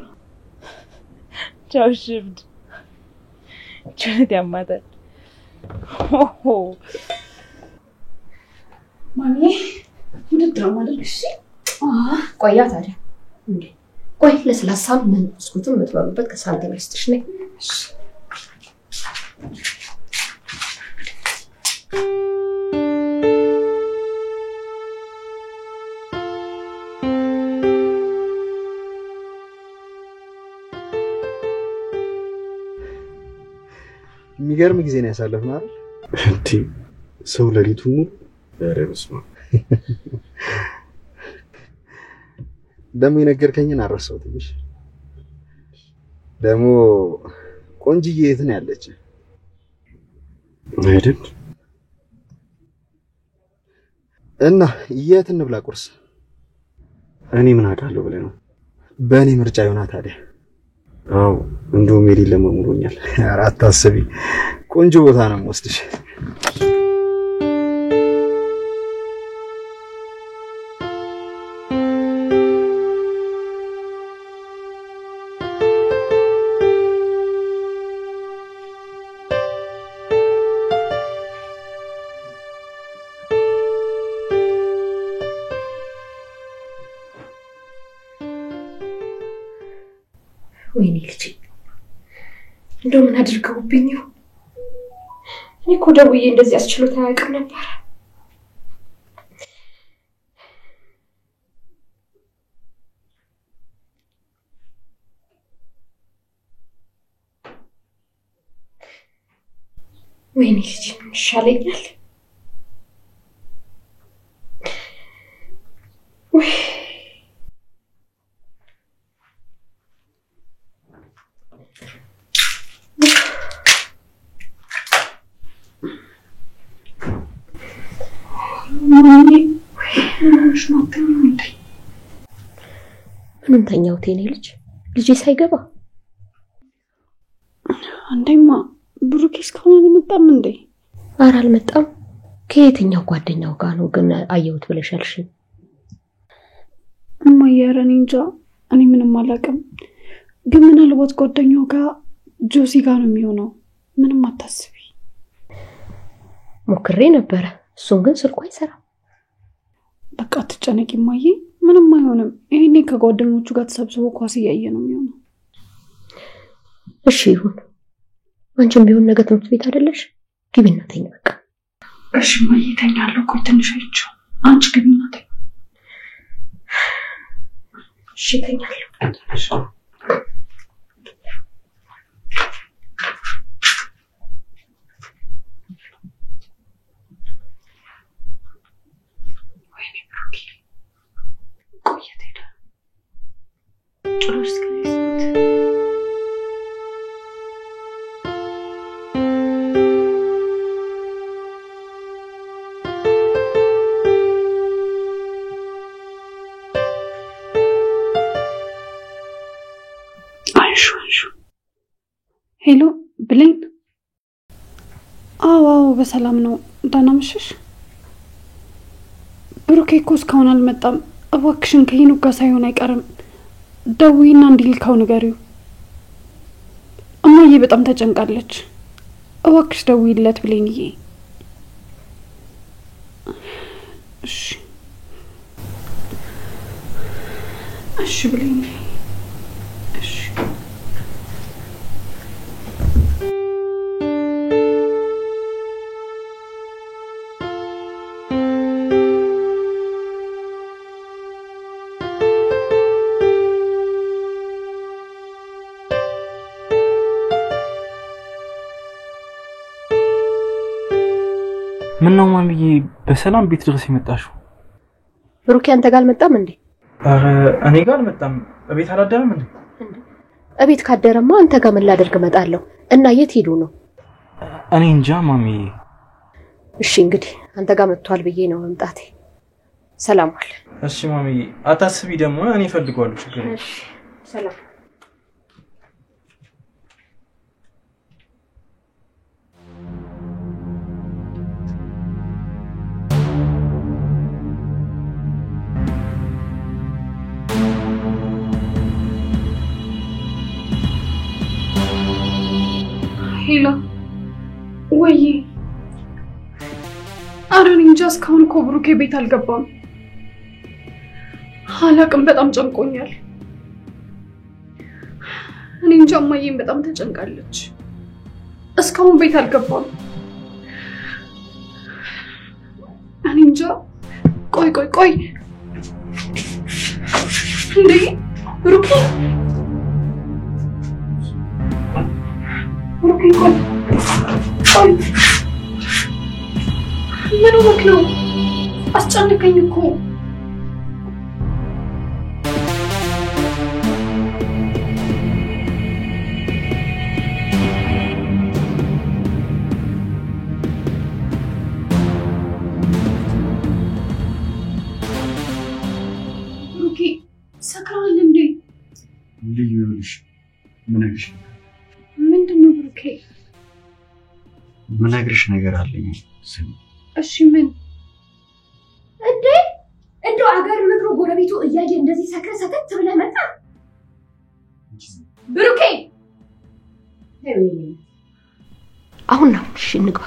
ቻው። እሺ እብድ ቸት ያማታል። ኦሆ ማሚ ምንድነው ማድረግሽ? ቆያ ታዲያ እንዴ ቆይ ለስላሳም ምን ብስኩትም የምትበሉበት ከሳንቲም ልስጥሽ ነኝ። የሚገርም ጊዜ ነው ያሳለፍነው አይደል? እንዴ ሰው ለሊቱን ሙሉ ረብስማ ደሞ የነገርከኝን አረሳሁትም። እሺ ደሞ ቆንጅዬ የት ነው ያለች? አይደል እና የት እንብላ ቁርስ? እኔ ምን አውቃለሁ ብለህ ነው? በእኔ ምርጫ ይሆናል ታዲያ። አዎ እንደውም ሜሪ ለመሙሮኛል። ኧረ አታስቢ፣ ቆንጆ ቦታ ነው የምወስድሽ። ወይኔ ልጅ እንደው ምን አድርገውብኝ ነው? እኔ እኮ ደውዬ እንደዚህ አስችሎት አያውቅም ነበር። ወይኔ ልጅ ምን ይሻለኛል? ወይ ምን ተኛው ቴኔ ልጅ ሳይገባ አንዴማ ብሩኬ እስካሁን አልመጣም እንዴ? ኧረ አልመጣም። ከየትኛው ጓደኛው ጋር ነው ግን አየሁት ብለሻልሽ? እማዬ ኧረ እኔ እንጃ፣ እኔ ምንም አላውቅም። ግን ምናልባት ጓደኛው ጋር ጆሲ ጋር ነው የሚሆነው። ምንም አታስቢ። ሞክሬ ነበረ፣ እሱን ግን ስልኩ አይሰራም። በቃ አትጨነቂ እማዬ፣ ምንም አይሆንም። ይሄኔ ከጓደኞቹ ጋር ተሰብስቦ ኳስ እያየ ነው የሚሆነው። እሺ ይሁን። አንቺም ቢሆን ነገ ትምህርት ቤት አይደለሽ? ግቢና ተኝ በቃ። እሺ እማዬ ተኛለሁ። ቆይ ትንሽ አይቼው፣ አንቺ ግቢና ተኝ። እሺ ተኛለሁ። ሄሎ ብሌን። አዎ በሰላም ነው። ደህና መሸሽ። ብሩኬ እኮ እስካሁን አልመጣም። እባክሽን ከሄኖክ ጋር ሳይሆን አይቀርም። ደውይና እንዲልካው ንገሪው። እማዬ በጣም ተጨንቃለች። እባክሽ ደውይለት ብሌንዬ። እሺ እሺ ብሌንዬ እሺ። ምን ነው ማሚዬ በሰላም ቤት ድረስ የመጣሽው? ብሩኬ አንተ ጋር አልመጣም እንዴ? ኧረ እኔ ጋር አልመጣም። እቤት አላደረም እንዴ? እቤት ካደረማ አንተ ጋር ምን ላደርግ እመጣለሁ? እና የት ሄዱ ነው? እኔ እንጃ ማሚዬ። እሺ እንግዲህ አንተ ጋር መጥቷል ብዬ ነው መምጣቴ። ሰላም ዋል። እሺ ማሚዬ አታስቢ፣ ደግሞ እኔ እፈልገዋለሁ። ችግር የለም። እሺ ሰላም። ሄሎ ወይ ኧረ እኔ እንጃ እስካሁን እኮ ብሩኬ ቤት አልገባም። አላቅም በጣም ጨንቆኛል። እኔ እንጃ እማዬም በጣም ተጨንቃለች። እስካሁን ቤት አልገባም። እኔ እንጃ ቆይ እንዴ ብሩኬ ቆይ ምን ሆነክ ነው? አስጨነቀኝ እኮ። ብሩኬ ሰክረሃል እንዴ? ልዩ ይኸውልሽ ምነግርሽ ምንድን ነው ብሩኬ? ምነግርሽ ነገር አለኝ። ስሚ። እሺ ምን? እንዴ እንደው አገር ምክሮ ጎረቤቱ እያየ እንደዚህ ሰከት ብለህ መጣ? ብሩኬ አሁን ነው እሺ እንግባ።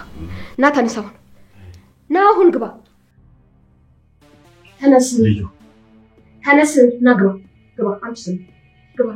ና ተነስ፣ አሁን ግባ። ተነስ ልዩ ተነስ፣ ና ግባ። አንቺ ግባ።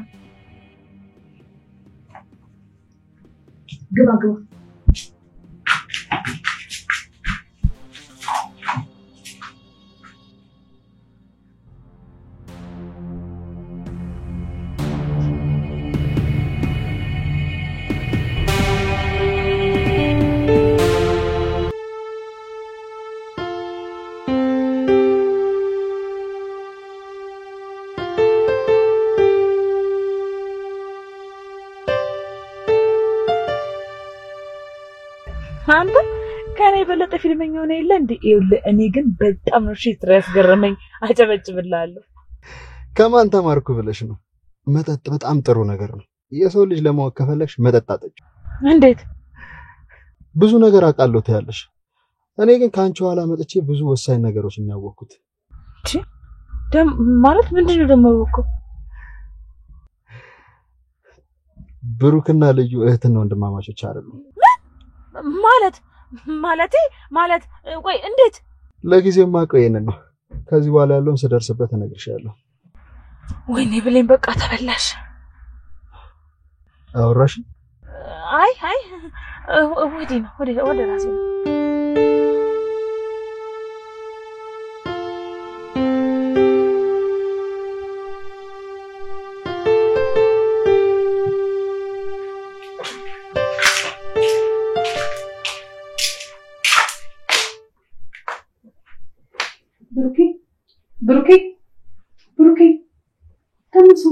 አንተ ከኔ በለጠ ፊልመኛ ሆነ የለ እንዴ? ይኸውልህ እኔ ግን በጣም ነው ስትረስ ገረመኝ። አጨበጭብልሃለሁ። ከማን ተማርኩ ብለሽ ነው? መጠጥ በጣም ጥሩ ነገር ነው። የሰው ልጅ ለማወቅ ከፈለግሽ መጠጥ አጠጪ። እንዴት? ብዙ ነገር አውቃለሁ ትያለሽ። እኔ ግን ካንቺ ኋላ መጥቼ ብዙ ወሳኝ ነገሮች እናወቅኩት። ማለት ምንድነው ደግሞ ያወቅኩት? ብሩክና ልዩ እህትና ወንድማማቾች አይደሉም። ማለት ቆይ እንዴት? ለጊዜው ማቀው ይሄንን ነው። ከዚህ በኋላ ያለውን ስደርስበት እነግርሻለሁ። ወይኔ ብሌን በቃ ተበላሽ። አውራሽ? አይ ወደ ራሴ ነው። ብሩኬ ተነሱ።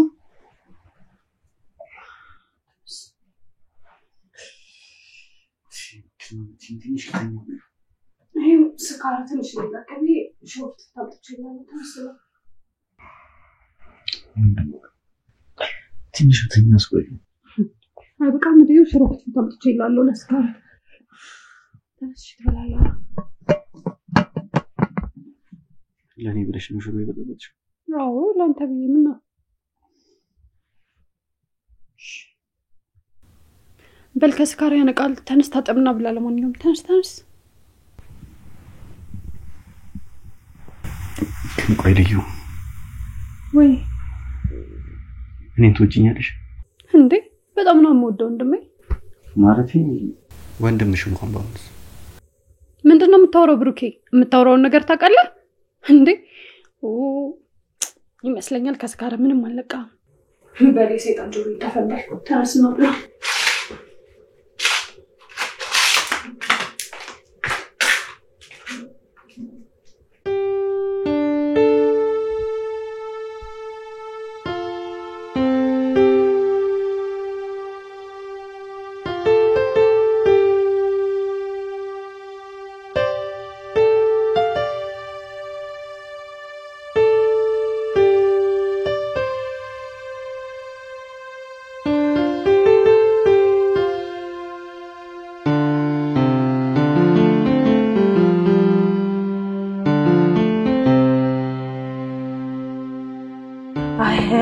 ይሄ ስካራ ትንሽ ለቀቀኝ። ሾፍት ታጥቼላለ ተመስሎ ትንሽ ተኛስ ቆይ። አይ በቃ ምንድነው ሾፍት ታጥቼላለ ለስካራ ተነሽ ትበላላ። ለኔ ብለሽ ነው ሽሮ የበጠበጥሽው? አዎ ላንተ ብዬ ምን ነው? በል ከስካራ ያነቃል። ተነስ ታጠብና ብላ። ለማንኛውም ተነስ። ቆይ ልዩ ወይ እኔን ትወጂኛለሽ እንዴ? በጣም ነው የምወደው ወንድሜ። ማለቴ ወንድምሽ እንኳን ባውንስ ምንድነው የምታወራው ብሩኬ? የምታወራውን ነገር ታውቃለህ እንዴ? ይመስለኛል ከስካራ ምንም አልለቃም። በሌ ሰይጣን ጆሮ ይተፈላል። ተነስ ነው ብላ።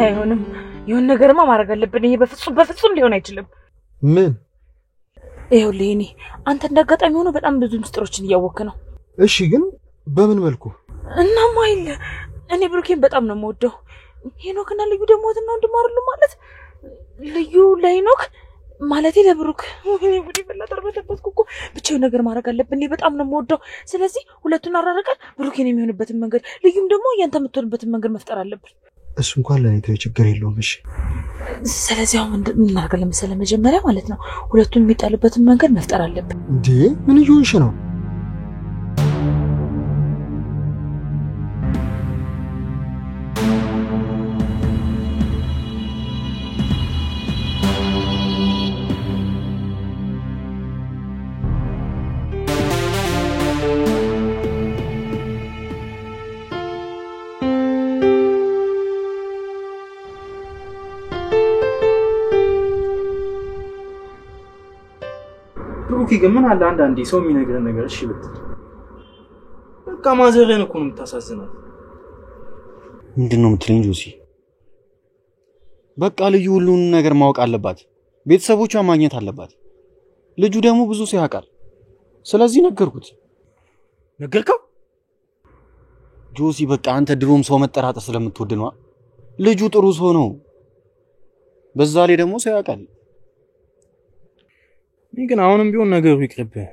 አይሆንም። የሆነ ነገርማ ማድረግ አለብን። ይሄ በፍጹም ሊሆን አይችልም። ምን? ይኸውልህ እኔ አንተ እንዳጋጣሚ ሆኖ በጣም ብዙ ምስጥሮችን እያወቅህ ነው። እሺ ግን በምን መልኩ? እናማ አይለ እኔ ብሩኬን በጣም ነው የምወደው። ሄኖክና ልዩ ደግሞ ወጥና እንደማርሉ ማለት ልዩ ለሄኖክ ማለት ለብሩክ እኔ ጉዲ በላጠር በተበትኩ እኮ ብቻው ነገር ማድረግ አለብን። እኔ በጣም ነው የምወደው። ስለዚህ ሁለቱን አራረቀን ብሩኬን የሚሆንበትን መንገድ ልዩም ደግሞ ያንተ የምትሆንበትን መንገድ መፍጠር አለብን። እሱ እንኳን ለኔ ተው ችግር የለውም። እሺ ስለዚህ አሁን እናደርጋለን መሰለህ መጀመሪያ ማለት ነው ሁለቱን የሚጣልበትን መንገድ መፍጠር አለብን። እንዴ ምን ይሁንሽ ነው? ብሩኬ ግን ምን አለ አንዳንዴ ሰው የሚነግረን ነገር እሺ ብትል። በቃ ማዘሬን እኮ ነው የምታሳዝነው። ምንድነው የምትለኝ ጆሲ? በቃ ልዩ ሁሉን ነገር ማወቅ አለባት። ቤተሰቦቿን ማግኘት አለባት። ልጁ ደግሞ ብዙ ሰው ያውቃል። ስለዚህ ነገርኩት። ነገርከው? ጆሲ በቃ አንተ ድሮም ሰው መጠራጠር ስለምትወድ ነው። ልጁ ጥሩ ሰው ነው። በዛ ላይ ደግሞ ሰው ያውቃል። ግን አሁንም ቢሆን ነገሩ ይቅርብህ።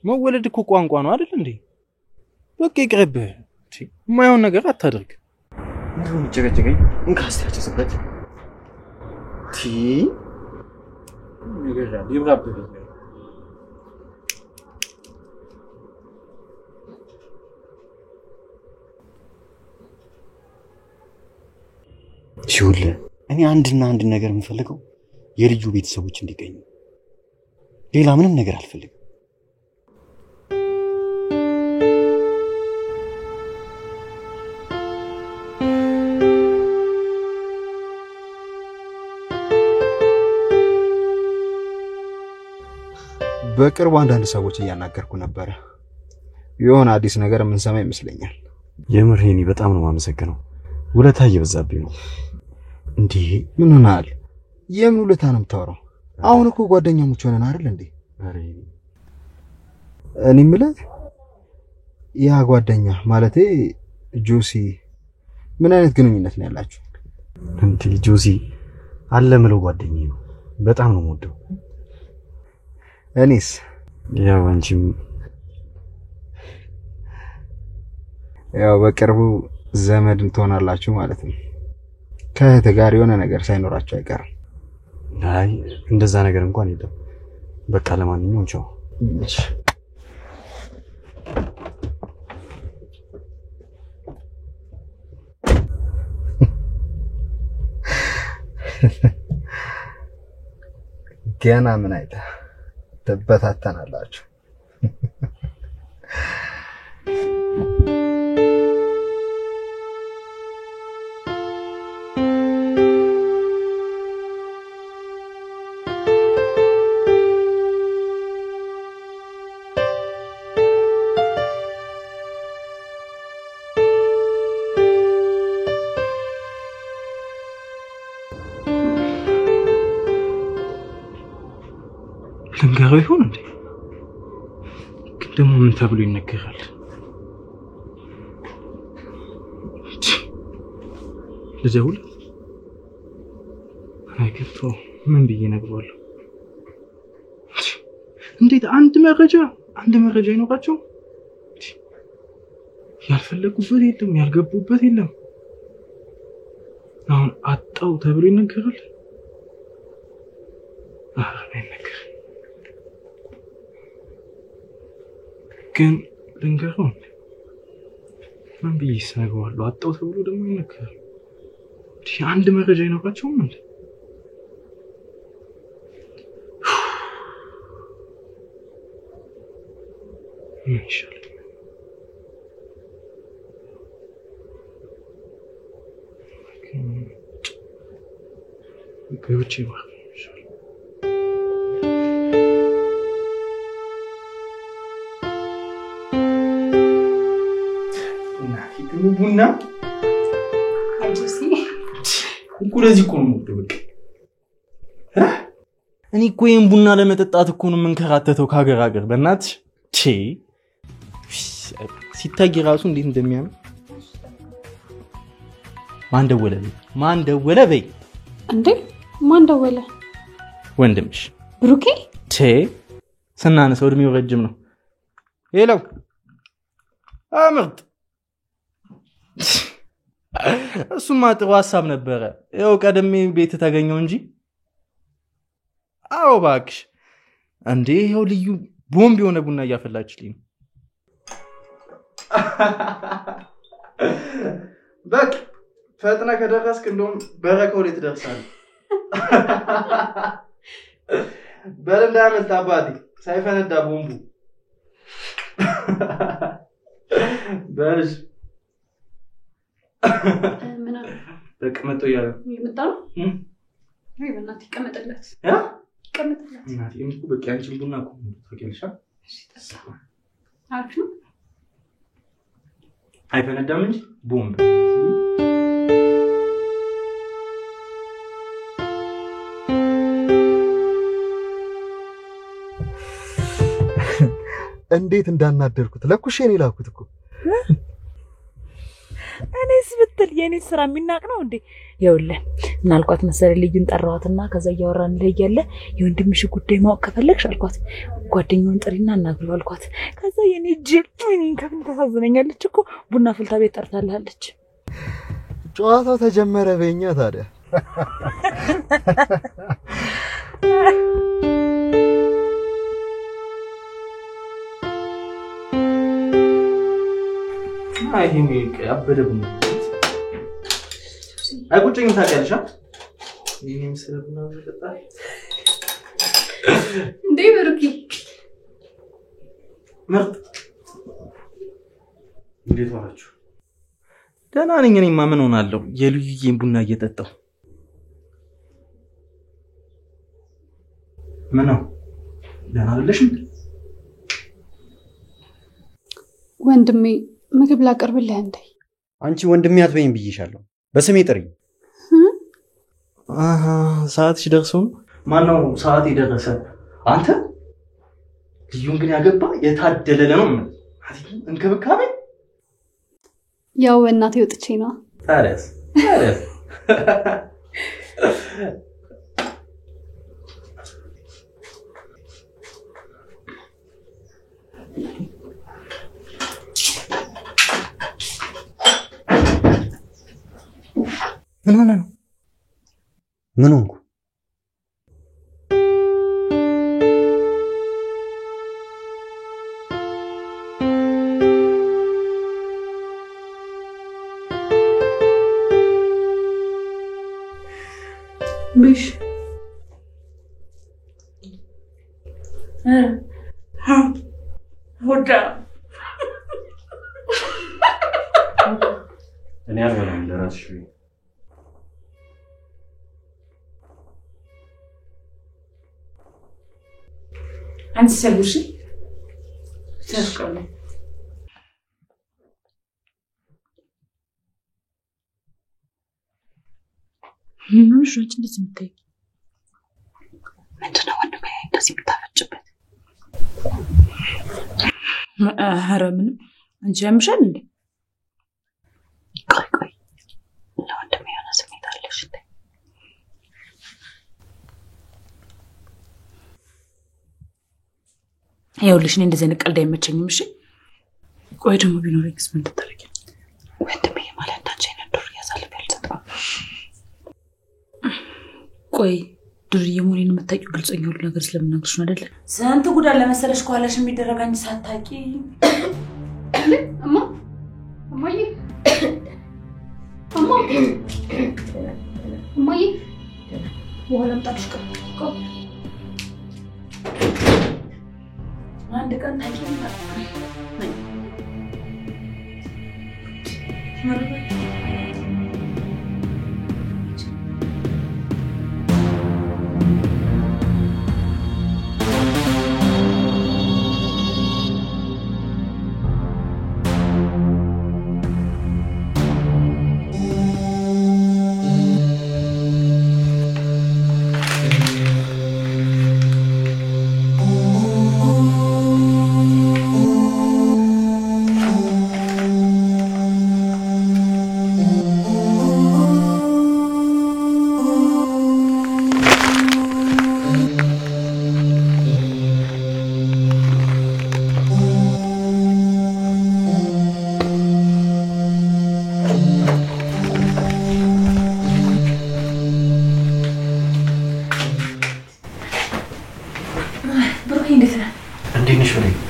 መወለድ እኮ ቋንቋ ነው አይደል እንዴ? በቃ ይቅርብህ። የማይሆን ነገር አታድርግ። ምንድነው የምትጨቀጭቀኝ? እንካስቲ ያጨስበት ነገር ይብራብህ። ሲውል እኔ አንድና አንድ ነገር የምፈልገው የልጁ ቤተሰቦች እንዲገኙ፣ ሌላ ምንም ነገር አልፈልግም። በቅርቡ አንዳንድ ሰዎች እያናገርኩ ነበር። የሆነ አዲስ ነገር የምንሰማ ይመስለኛል። የምሬኒ በጣም ነው የማመሰግነው። ውለታ እየበዛብኝ ነው። እንዴ ምን ሆናል? የምን ውለታ ነው የምታወራው? አሁን እኮ ጓደኛሞች ሆነን አይደል እንዴ? እኔ የምልህ ያ ጓደኛ ማለቴ ጆሲ ምን አይነት ግንኙነት ነው ያላችሁ? እንዴ ጆሲ አለ ምለው ጓደኛዬ ነው። በጣም ነው የምወደው። እኔስ ያው አንቺም ያው በቅርቡ ዘመድ ትሆናላችሁ ማለት ነው። ከእህት ጋር የሆነ ነገር ሳይኖራችሁ አይቀርም። አይ እንደዛ ነገር እንኳን የለም። በቃ ለማንኛውም ቻው። ገና ምን አይተህ ተበታተናላችሁ? ልንገረው ይሆን እንዴ? ደግሞ ምን ተብሎ ይነገራል? ልደውል? አይከቶ ምን ብዬ እነግረዋለሁ? እንዴት አንድ መረጃ ይኖራቸው? ያልፈለጉበት የለም፣ ያልገቡበት የለም። አሁን አጣው ተብሎ ይነገራል? አይነገር። ግን ልንገረው ምን ብዬ እነግረዋለሁ? አጣው ተብሎ ደግሞ ይነገራል። አንድ መረጃ ይኖራቸውም እንዴ? ምን ይሻላል? ገብቼ ማለት ይሻላል። ቡና እኮ ለዚህ እኮ ነው በቃ እኔ እኮ ይሄን ቡና ለመጠጣት እኮ ነው የምንከራተተው ከሀገር ሀገር። በእናትሽ ሲታይ ራሱ እንዴት እንደሚያምር ማን ደወለ በይ እንዴ ማን ደወለ ወንድምሽ ብሩኬ ስናነሳው እድሜው ረጅም ነው ሄሎ አምርጥ እሱማ ጥሩ ሐሳብ ነበረ ያው ቀደም ቤት ተገኘው እንጂ አዎ እባክሽ እንዴ ይኸው ልዩ ቦምብ የሆነ ቡና እያፈላችልኝ በቃ ፈጥና ከደረስክ እንደውም በረከው ላይ ትደርሳለህ በረንዳ መጣባዲ ሳይፈነዳ ቦምቡ በልጅ ምና በቃ መጥቶ ያለ ይመጣ ነው አይ በእናትህ ይቀመጥለት ይቀመጥለት እናቴ እንኩ በቃ አንቺን ቡና እኮ ታውቂያለሽ እሺ ጠጣ አሪፍ ነው አይፈነዳም እንጂ ቦምብ እንዴት እንዳናደርኩት ለኩሽ የኔ ላኩት እኮ እኔስ ብትል የኔ ስራ የሚናቅ ነው እንዴ ይኸውልህ እናልኳት መሰለኝ ልጅን ጠራዋትና ከዛ እያወራን ለያለ የወንድምሽ ጉዳይ ማወቅ ከፈለግሽ አልኳት ጓደኛውን ጥሪና እናግረው አልኳት ከዛ የኔ ጅል እኔን ከፍን ተሳዝነኛለች እኮ ቡና ፍልታ ቤት ጠርታለች ጨዋታው ተጀመረ በእኛ ታዲያ አይሄም ያበደብኝ አይቁጭኝ ታውቂያለሽ ይሄም ስለቡና ወጣ እንዴ ብሩኬ ምርጥ እንዴት ዋላችሁ ደህና ነኝ እኔማ ምን ሆናለሁ የልዩዬን ቡና እየጠጣሁ ምን ነው ደህና አይደለሽም ወንድሜ ምግብ ላቀርብልህ እንዴ አንቺ ወንድሜ አትበይኝ ብዬሻለሁ በስሜ ጥሪ ሰዓትሽ ደርሶ ማን ነው ሰዓት ይደረሰ አንተ ልዩን ግን ያገባ የታደለ ነው እንክብካቤ ያው እናቴ ወጥቼ ነው ታዲያስ ምን ሆንኩ ብሽ ወዳ እኔ አልበላም ለራስሽ አንቺ ሰልብሽ ተስቀሉ ምንሽ ወጭ እንደዚህ ምታይ ምንድነው ወንድሜ እንደዚህ የምታፈጭበት ኧረ ምንም አንቺ ያምሻል እንዴ ቆይ ለወንድሜ የሆነ ስሜት አለሽ እንዴ ይኸውልሽ እኔ እንደዚህ አይነት ቀልድ አይመቸኝም እሺ ቆይ ደግሞ ቢኖርኝስ ምን ታደርጊ ወንድሜ ማለት አንቺ አይነት ዱር ያሳልፍ ያልሰጠው ቆይ ዱርዬ መሆኔን የምታውቂው ግልጽኛ ሁሉ ነገር ስለምናግርሽ ነው አይደለ ስንት ጉድ አለ መሰለሽ ከኋላሽ የሚደረግ አንቺ ሳታውቂ እማዬ በኋላ ምጣልሽ ቆይ አንድ ቀን ታውቂና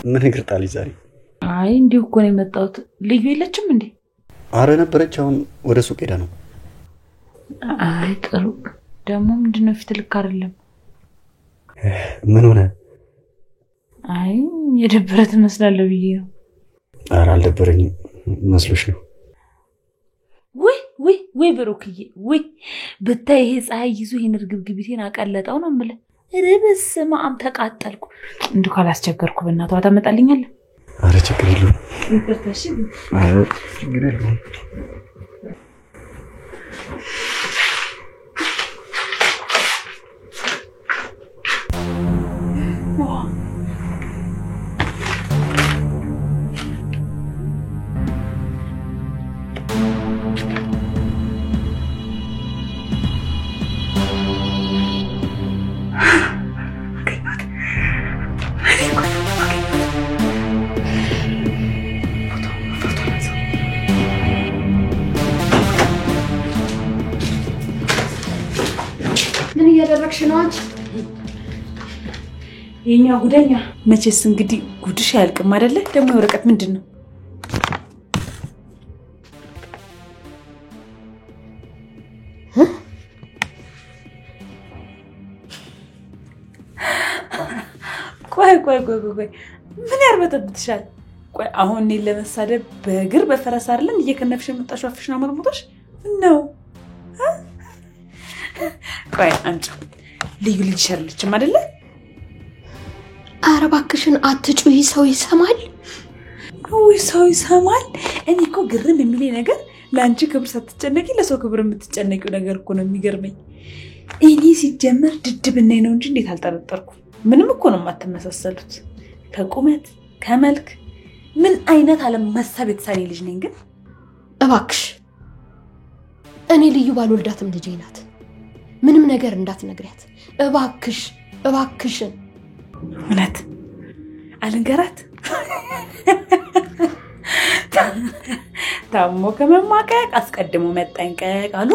ምን እግር ጣልሽ ዛሬ? አይ እንዲሁ እኮ ነው የመጣሁት። ልዩ የለችም እንዴ? አረ ነበረች፣ አሁን ወደ ሱቅ ሄዳ ነው። አይ ጥሩ። ደግሞ ምንድነው ፊት ልክ አይደለም። ምን ሆነ? አይ የደበረ ትመስላለህ ብዬ ነው። አረ አልደበረኝም። መስሎሽ ነው? ወይ ብሩክዬ ወይ ብታይ ይሄ ፀሐይ ይዞ ይሄን እርግብግቢቴን አቀለጠው ነው የምልህ። ርብስ ማም ተቃጠልኩ። እንዴ ካላስቸገርኩ በእናትህ ታመጣልኛለህ? አረ ችግር የለውም። ይቅርታሽ። አረ ችግር የለውም። ምን እያደረግሽ ነው አንቺ? የኛ ጉደኛ መቼስ እንግዲህ ጉድሽ አያልቅም አይደለ? ደግሞ የወረቀት ምንድን ነው? ቆይ ምን ያርበተብትሻል? ቆይ አሁን እኔን ለመሳደብ በእግር በፈረስ አይደለም እየከነፍሽ የመጣሽው አፍሽና መርሞቶሽ ነው? ቆይ አንቺ ልዩ ልጅ ሸርልችም አይደለ? ኧረ እባክሽን አትጩሂ፣ ሰው ይሰማል። ወይ ሰው ይሰማል? እኔ እኮ ግርም የሚለኝ ነገር ለአንቺ ክብር ሳትጨነቂ ለሰው ክብር የምትጨነቂው ነገር እኮ ነው የሚገርመኝ። እኔ ሲጀመር ድድብናይ ነው እንጂ እንዴት አልጠረጠርኩም። ምንም እኮ ነው የማትመሳሰሉት ከቁመት ከመልክ። ምን አይነት አለመሳብ የተሳኔ ልጅ ነኝ ግን። እባክሽ እኔ ልዩ ባልወልዳትም ልጄ ናት። ምንም ነገር እንዳትነግሪያት እባክሽ፣ እባክሽን። እውነት አልንገራት? ታሞ ከመማቀቅ አስቀድሞ መጠንቀቅ አሉ።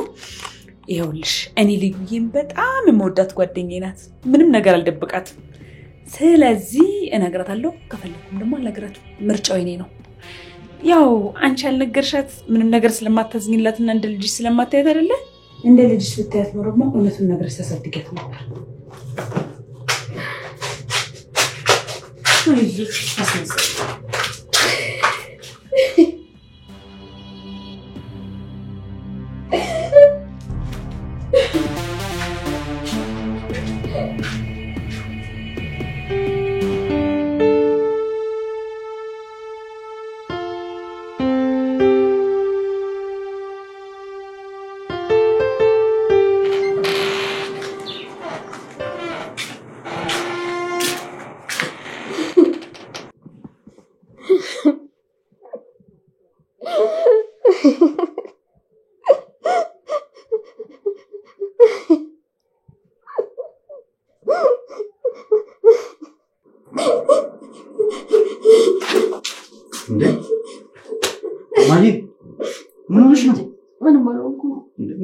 ይኸውልሽ እኔ ልዩዬን በጣም የምወዳት ጓደኛዬ ናት። ምንም ነገር አልደብቃትም። ስለዚህ እነግራታለሁ፣ ከፈለኩም ደግሞ አልነግራትም። ምርጫው የኔ ነው። ያው አንቺ ያልነገርሻት ምንም ነገር ስለማታዝኝላትና እንደ ልጅሽ ስለማታያት አይደለ? እንደ ልጅሽ ብታያት ነው ደግሞ እውነቱን ነገር ተሰድገት ነበር። ማሂ ምን ሆነሽ ነው? ምንም አልሆንኩም።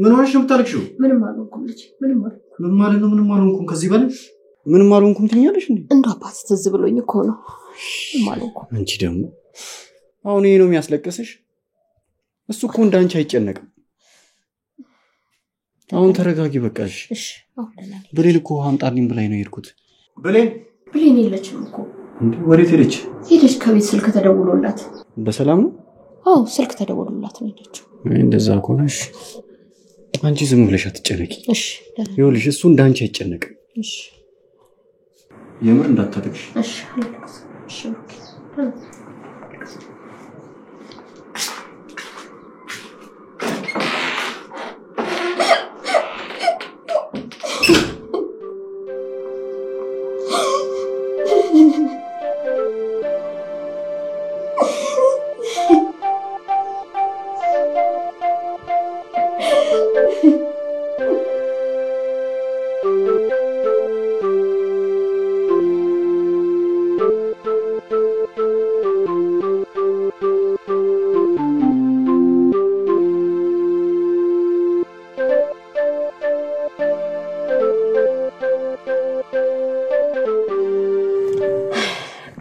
ምን ሆነሽ ነው የምታለቅሽው? ምንም አልሆንኩም ልጅ፣ ምንም አልሆንኩም። ምን ማለት ነው ምንም አልሆንኩም? ከዚህ በላይ ምንም አልሆንኩም ትኛለሽ እንዴ? እንደው አባት ትዝ ብሎኝ እኮ ነው። ምንም አልሆንኩም። አንቺ ደግሞ አሁን ይሄ ነው የሚያስለቅስሽ? እሱ እኮ እንዳንቺ አይጨነቅም። አሁን ተረጋጊ በቃ እሺ። እሺ አሁን ደህና ነኝ። ብሌን እኮ አምጣልኝ ብላኝ ነው የሄድኩት። ብሌን የለችም እኮ። ወዴት ሄደች? ሄደች ከቤት ስልክ ተደውሎላት። በሰላም ነው? አዎ ስልክ ተደውሎላት ነው ሄደችው። እንደዛ ከሆነ እሺ። አንቺ ዝም ብለሽ አትጨነቂ። እሺ ደህና ነኝ። ይኸውልሽ እሱ እንዳንቺ አይጨነቅም። እሺ የምር እንዳታለቅሽ። እሺ እሺ ኦኬ።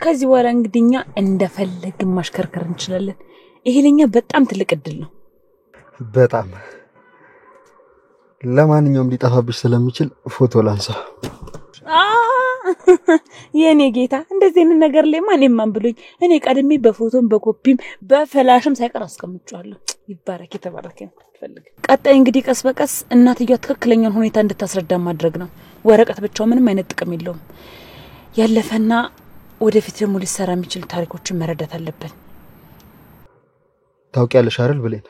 ከዚህ በኋላ እንግዲኛ እንደፈለግን ማሽከርከር እንችላለን። ይሄ ለኛ በጣም ትልቅ እድል ነው። በጣም ለማንኛውም ሊጠፋብሽ ስለሚችል ፎቶ ላንሳ። የኔ ጌታ እንደዚህ አይነት ነገር ላይ ማን ብሎኝ እኔ ቀድሜ በፎቶም በኮፒም በፍላሽም ሳይቀር አስቀምጫለሁ። ይባረክ የተባረከ ፈልግ። ቀጣይ እንግዲህ ቀስ በቀስ እናትየዋ ትክክለኛውን ሁኔታ እንድታስረዳ ማድረግ ነው። ወረቀት ብቻው ምንም አይነት ጥቅም የለውም። ያለፈና ወደፊት ደግሞ ሊሰራ የሚችል ታሪኮችን መረዳት አለብን። ታውቂያለሽ አይደል ብሌን፣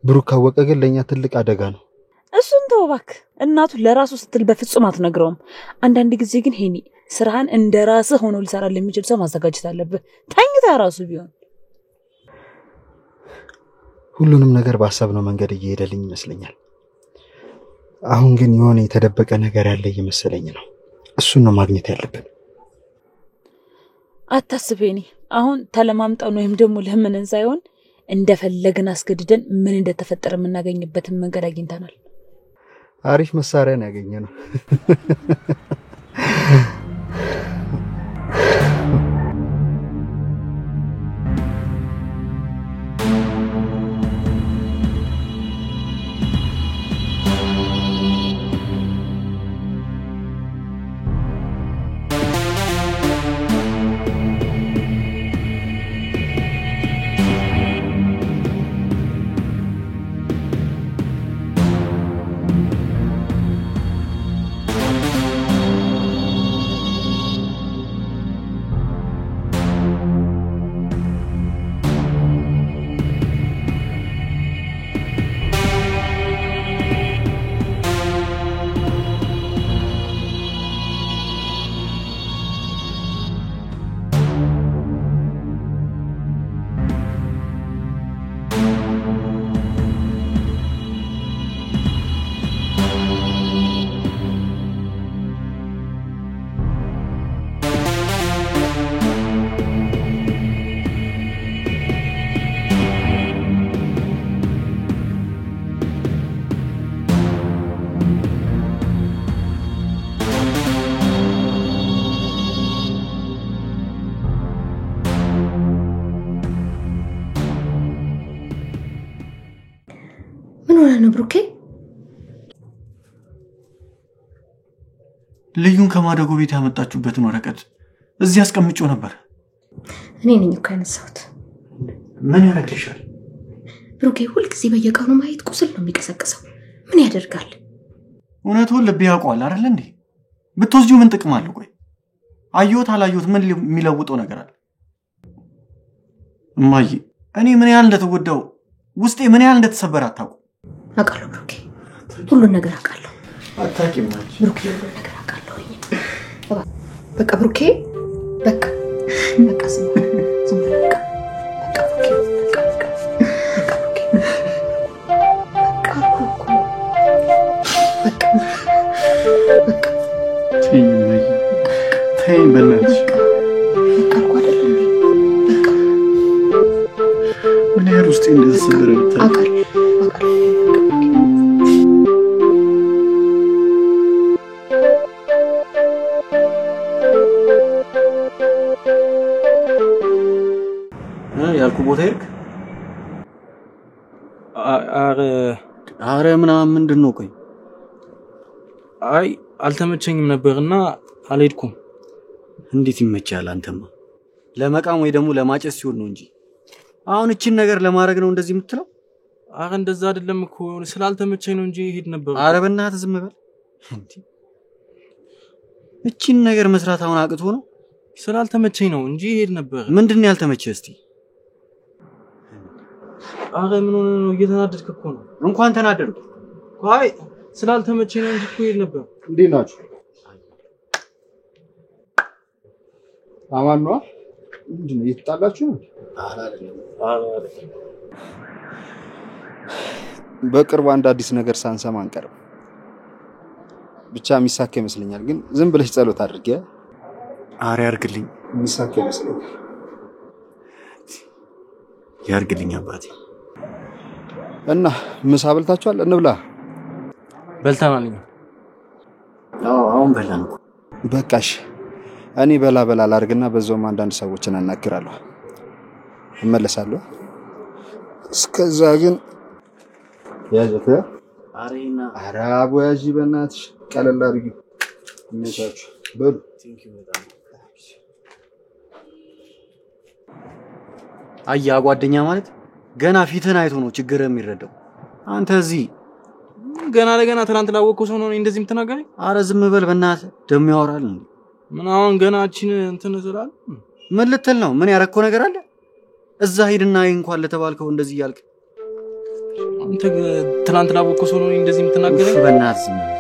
ብሩክ ካወቀ ግን ለኛ ትልቅ አደጋ ነው። እሱን ተው እባክህ። እናቱ ለራሱ ስትል በፍጹም አትነግረውም። አንዳንድ ጊዜ ግን ሄኒ ስራህን እንደራስህ ሆኖ ሊሰራ ለሚችል ሰው ማዘጋጀት አለብህ። ተኝታ ራሱ ቢሆን ሁሉንም ነገር ባሰብነው መንገድ እየሄደልኝ ይመስለኛል። አሁን ግን የሆነ የተደበቀ ነገር ያለ እየመሰለኝ ነው። እሱን ነው ማግኘት ያለብን። አታስብ ሄኒ፣ አሁን ተለማምጠን ወይም ደግሞ ለምንን ሳይሆን እንደፈለግን አስገድደን ምን እንደተፈጠረ የምናገኝበትን መንገድ አግኝተናል። አሪፍ መሳሪያ ነው ያገኘነው። ነው ብሩኬ? ልዩን ከማደጎ ቤት ያመጣችሁበትን ወረቀት እዚህ አስቀምጬው ነበር። እኔ ነኝ እኮ ያነሳሁት። ምን ያደርግልሻል? ብሩኬ ሁልጊዜ በየቀኑ ማየት ቁስል ነው የሚቀሰቅሰው። ምን ያደርጋል? እውነቱን ልብ ያውቀዋል አይደል እንዴ? ብትወስጂው ምን ጥቅም አለው? ቆይ አየሁት አላየሁት ምን የሚለውጠው ነገር አለ? እማዬ እኔ ምን ያህል እንደተጎዳው ውስጤ ምን ያህል እንደተሰበረ አታውቁ? አውቃለሁ ብሩኬ፣ ሁሉን ነገር አውቃለሁ። አታውቂም አንቺ። ብሩኬ ሁሉን ነገር አውቃለሁ። በቃ ብሩኬ፣ በቃ ዝም በቃ ብሩኬ፣ ተይኝ በእናትሽ። ምን ያህል ውስጤ እንደተሰበረ ብታውቂ። ያልኩ ቦታ ሄድክ? አረ ምናምን ምንድን ነው? ቆይ አይ አልተመቸኝም ነበርና አልሄድኩም። እንዴት ይመቻል? አንተማ ለመቃም ወይ ደግሞ ለማጨስ ሲሆን ነው እንጂ አሁን እቺን ነገር ለማድረግ ነው እንደዚህ የምትለው? አረ እንደዛ አይደለም እኮ ስላልተመቸኝ ነው እንጂ ሄድ ነበር። አረ በእናትህ ዝም በል እንዴ! እቺን ነገር መስራት አሁን አቅቶ ነው? ስላልተመቸኝ ነው እንጂ ሄድ ነበር። ምንድነው ያልተመቸህ? እስቲ አረ ምን ሆነ ነው? እየተናደድክ እኮ ነው። እንኳን ተናደድኩ። አይ ስላልተመቸኝ ነው እንጂ እኮ ሄድ ነበር። እንዴት ናችሁ? አማን ነው? ምንድነው እየተጣላችሁ ነው? በቅርቡ አንድ አዲስ ነገር ሳንሰማ አንቀርም። ብቻ የሚሳካ ይመስለኛል። ግን ዝም ብለሽ ጸሎት አድርጊ። አረ ያርግልኝ። የሚሳካ ይመስለኛል። ያርግልኝ አባቴ። እና ምሳ በልታችኋል? እንብላ። በልተናል። አሁን በላን እኮ። በቃሽ። እኔ በላ ላርግና በዛውም አንዳንድ ሰዎችን አናግራለሁ። እመለሳለሁ። እስከዛ ግን ያዘተ አሬና አራቡ ያጂ በእናትሽ ቀለል አድርጊ። እነታችሁ በሉ አያ ጓደኛ ማለት ገና ፊትን አይቶ ነው ችግር የሚረዳው። አንተ እዚህ ገና ለገና ትናንት ላወቅኩ ሰው ነው እንደዚህ የምትናገረኝ? አረ ዝም በል በእናትህ ደም ያወራል። ምን አሁን ገናችን እንትን ዝላል? ምን ልትል ነው? ምን ያረከው ነገር አለ? እዛ ሄድና እንኳን ለተባልከው እንደዚህ ያልክ አንተ ትናንት ላወቅኩ ሰው ነው እንደዚህ የምትናገረኝ? በእናትህ ዝም በል።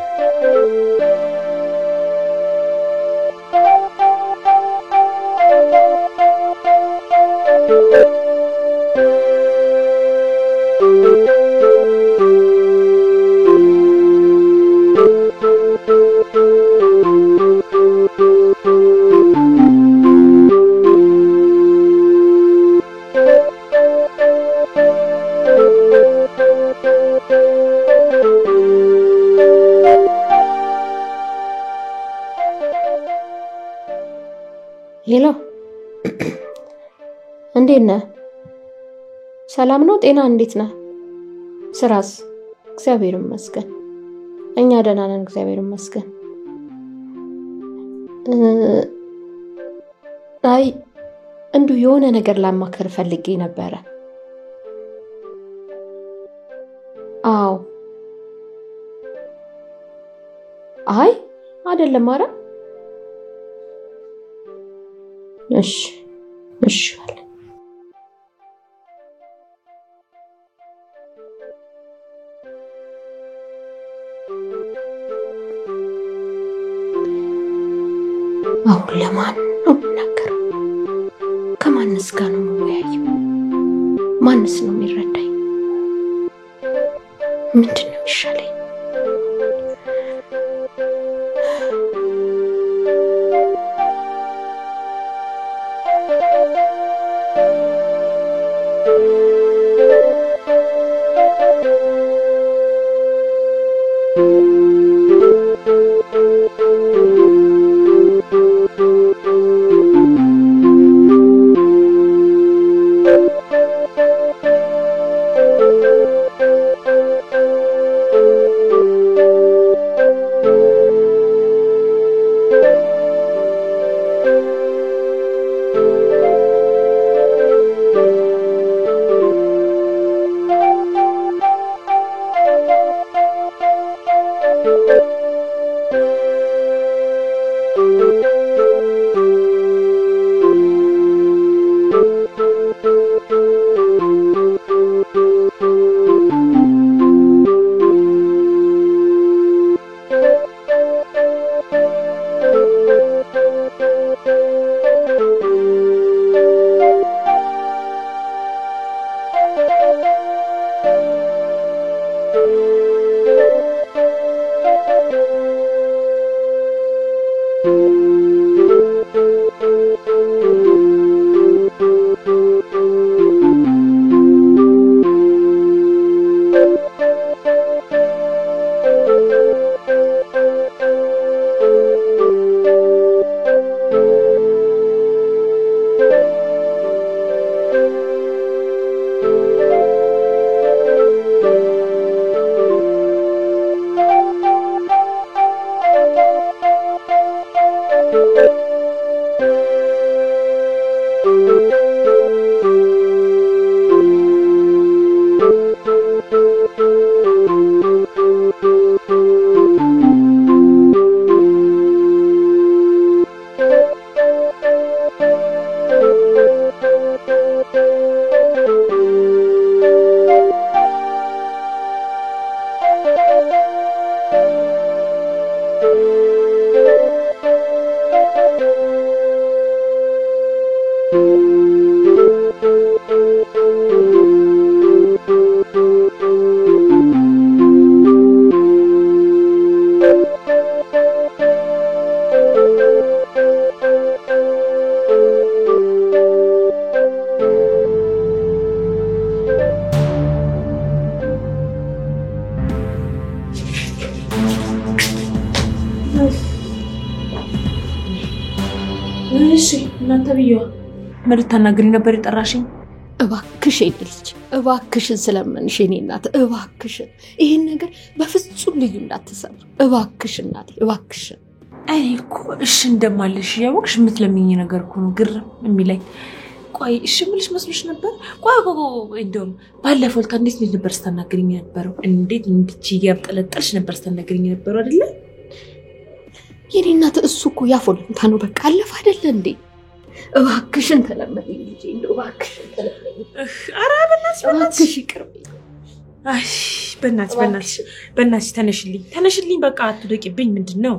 ሄሎ እንዴት ነህ? ሰላም ነው? ጤና እንዴት ነህ? ስራስ? እግዚአብሔር ይመስገን እኛ ደህና ነን፣ እግዚአብሔር ይመስገን። አይ እንዱ የሆነ ነገር ላማከር ፈልጌ ነበረ። አዎ አይ አይደለም አረ እሺ እሺ አለ። አሁን ለማን ነው የምናገረው? ከማንስ ጋር ነው የምወያየው? ማንስ ነው የሚረዳኝ? ምንድን ነው የሚሻለኝ? እሺ እናንተ ብየዋ ምን ልታናግሪኝ ነበር የጠራሽኝ? እባክሽ ልጅ እባክሽን ስለምንሽ የኔ እናት እባክሽን ይሄን ነገር በፍጹም ልዩ እንዳትሰማ እባክሽ እናቴ እባክሽን። እኔ እኮ እሺ እንደማልሽ ያወቅሽ የምትለምኚኝ ነገር እኮ ነው ግር የሚለኝ። ቆይ እሺ ምልሽ መስሎሽ ነበር? ቆይ እንደውም ባለፈው እንዴት ነበር ስታናግሪኝ ነበረው? እንዴት እያብጠለጠልሽ ነበር ስታናግሪኝ ነበረው አይደለ? የኔ እናት እሱ እኮ ያፎልንታ ነው በቃ አለፈ አይደለ እንዴ? እባክሽን ተለመኝ ልጄ እንደው እባክሽን ተለመኝ። ኧረ በእናትሽ ይቅርብኝ። አይ በእናትሽ ተነሽልኝ በቃ አትደቂብኝ። ምንድነው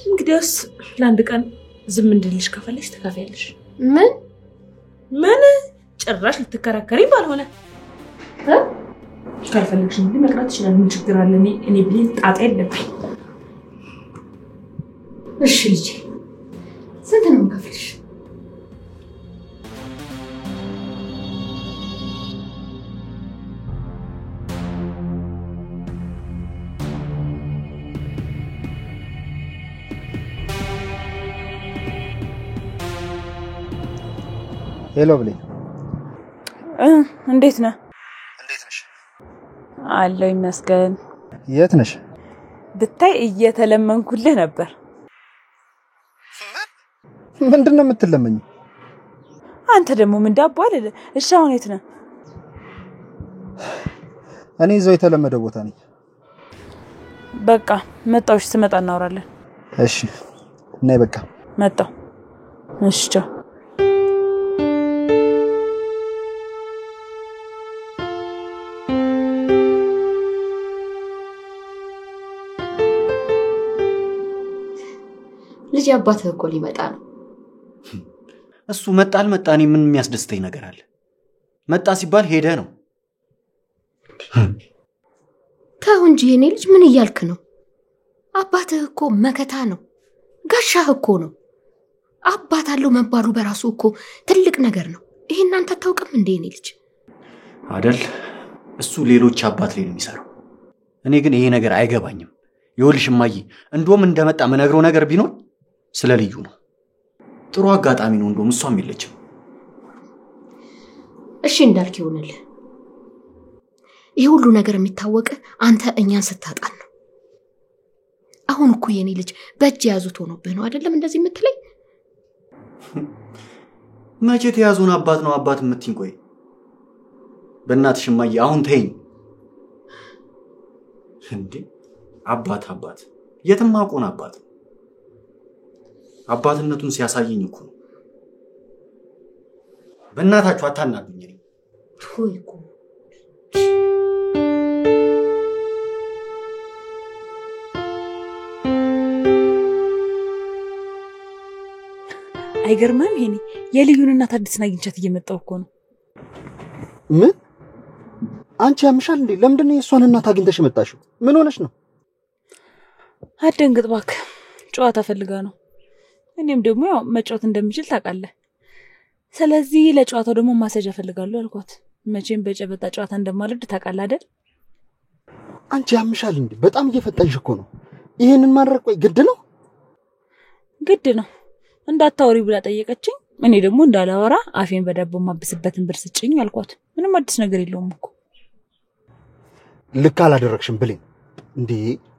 እንግዲያውስ ለአንድ ቀን ዝም እንድልሽ ከፈለሽ ተካፈያለሽ። ምን ጭራሽ ልትከራከሪ ባልሆነ ካልፈለግሽ እንግዲህ መቅረት ይችላል። ምን ችግር አለ? እኔ ብሌን ጣጣ የለብኝ። እሺ ልጄ ስንት ነው የምከፍልሽ? ሄሎ ብሌን፣ እንዴት ነህ? እንዴት ነሽ? አለሁ ይመስገን። የት ነሽ? ብታይ እየተለመንኩልህ ነበር። ምንድነው የምትለመኝ? አንተ ደግሞ ምን ዳቦ አይደለ? እሺ አሁን የት ነህ? እኔ እዛው የተለመደ ቦታ ነኝ። በቃ መጣሁሽ፣ ስመጣ እናወራለን። እሺ ነይ በቃ መጣሁ። እሺ ቻው። ልጅ አባትህ እኮ ሊመጣ ነው። እሱ መጣ አልመጣ እኔ ምን የሚያስደስተኝ ነገር አለ? መጣ ሲባል ሄደ ነው። ተው እንጂ የኔ ልጅ ምን እያልክ ነው? አባትህ እኮ መከታ ነው፣ ጋሻህ እኮ ነው። አባት አለው መባሉ በራሱ እኮ ትልቅ ነገር ነው። ይሄን እናንተ አታውቅም እንዴ የኔ ልጅ? አይደል? እሱ ሌሎች አባት ላይ ነው የሚሰራው። እኔ ግን ይሄ ነገር አይገባኝም። ይኸውልሽ እማዬ፣ እንደውም እንደመጣ መነግረው ነገር ቢኖር ስለ ልዩ ነው። ጥሩ አጋጣሚ ነው። እንደውም እሷም የለችም። እሺ እንዳልክ ይሆንልህ። ይሄ ሁሉ ነገር የሚታወቅ አንተ እኛን ስታጣን ነው። አሁን እኮ የኔ ልጅ በእጅ ያዙት ሆኖብህ ነው አይደለም እንደዚህ የምትለኝ? መቼ ተያዙን አባት ነው አባት የምትይኝ? ቆይ በእናትሽ እማዬ አሁን ተይኝ እንዴ። አባት የትም አውቆን አባት አባትነቱን ሲያሳየኝ እኮ ነው። በእናታችሁ አታናዱኝ። ሆይ እኮ አይገርምም? ይሄኔ የልዩን እናት አዲስን አግኝቻት እየመጣሁ እኮ ነው። ምን? አንቺ ያምሻል እንዴ? ለምንድን ነው የእሷን እናት አግኝተሽ መጣሽው? ምን ሆነሽ ነው? አትደንግጥ እባክህ፣ ጨዋታ ፈልጋ ነው። እኔም ደግሞ ያው መጫወት እንደምችል ታውቃለህ። ስለዚህ ለጨዋታው ደግሞ ማሰጃ ፈልጋለሁ አልኳት። መቼም በጨበጣ ጨዋታ እንደማልወድ ታውቃለህ አይደል? አንቺ ያምሻል እንዴ? በጣም እየፈጠንሽ እኮ ነው። ይሄንን ማድረግ ቆይ ግድ ነው? ግድ ነው። እንዳታወሪ ብላ ጠየቀችኝ። እኔ ደግሞ እንዳላወራ አፌን በዳቦ ማብስበትን ብር ስጭኝ አልኳት። ምንም አዲስ ነገር የለውም እኮ። ልክ አላደረግሽም ብሌን። እንዴ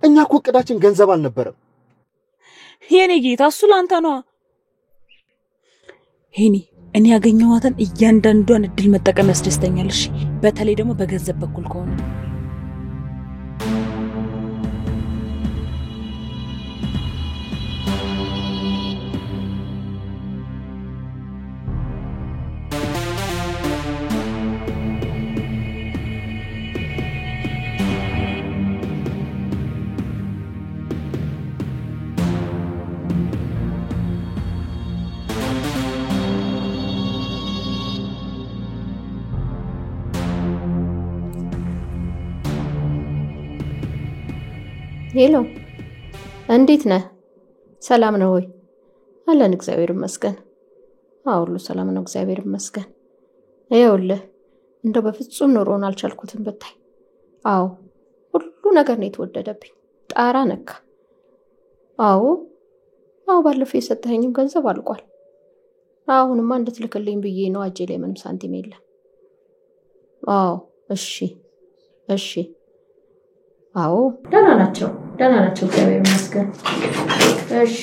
እኛ እኮ እቅዳችን ገንዘብ አልነበረም። የኔ ጌታ እሱ ላንተ ነው። ሄኒ እኔ ያገኘኋትን እያንዳንዷን እድል መጠቀም ያስደስተኛል። እሺ በተለይ ደግሞ በገንዘብ በኩል ከሆነ ሄሎ እንዴት ነህ? ሰላም ነው ወይ? አለን እግዚአብሔር ይመስገን። ሁሉ ሰላም ነው እግዚአብሔር ይመስገን። ይኸውልህ እንደው በፍጹም ኑሮን አልቻልኩትም ብታይ። ሁሉ ነገር ነው የተወደደብኝ፣ ጣራ ነካ። ባለፈው የሰጠኸኝም ገንዘብ አልቋል። አሁንማ እንድትልክልኝ ብዬ ነው። እጄ ላይ ምንም ሳንቲም የለም። አዎ እሺ። አዎ ደህና ናቸው እግዚአብሔር ይመስገን። እሺ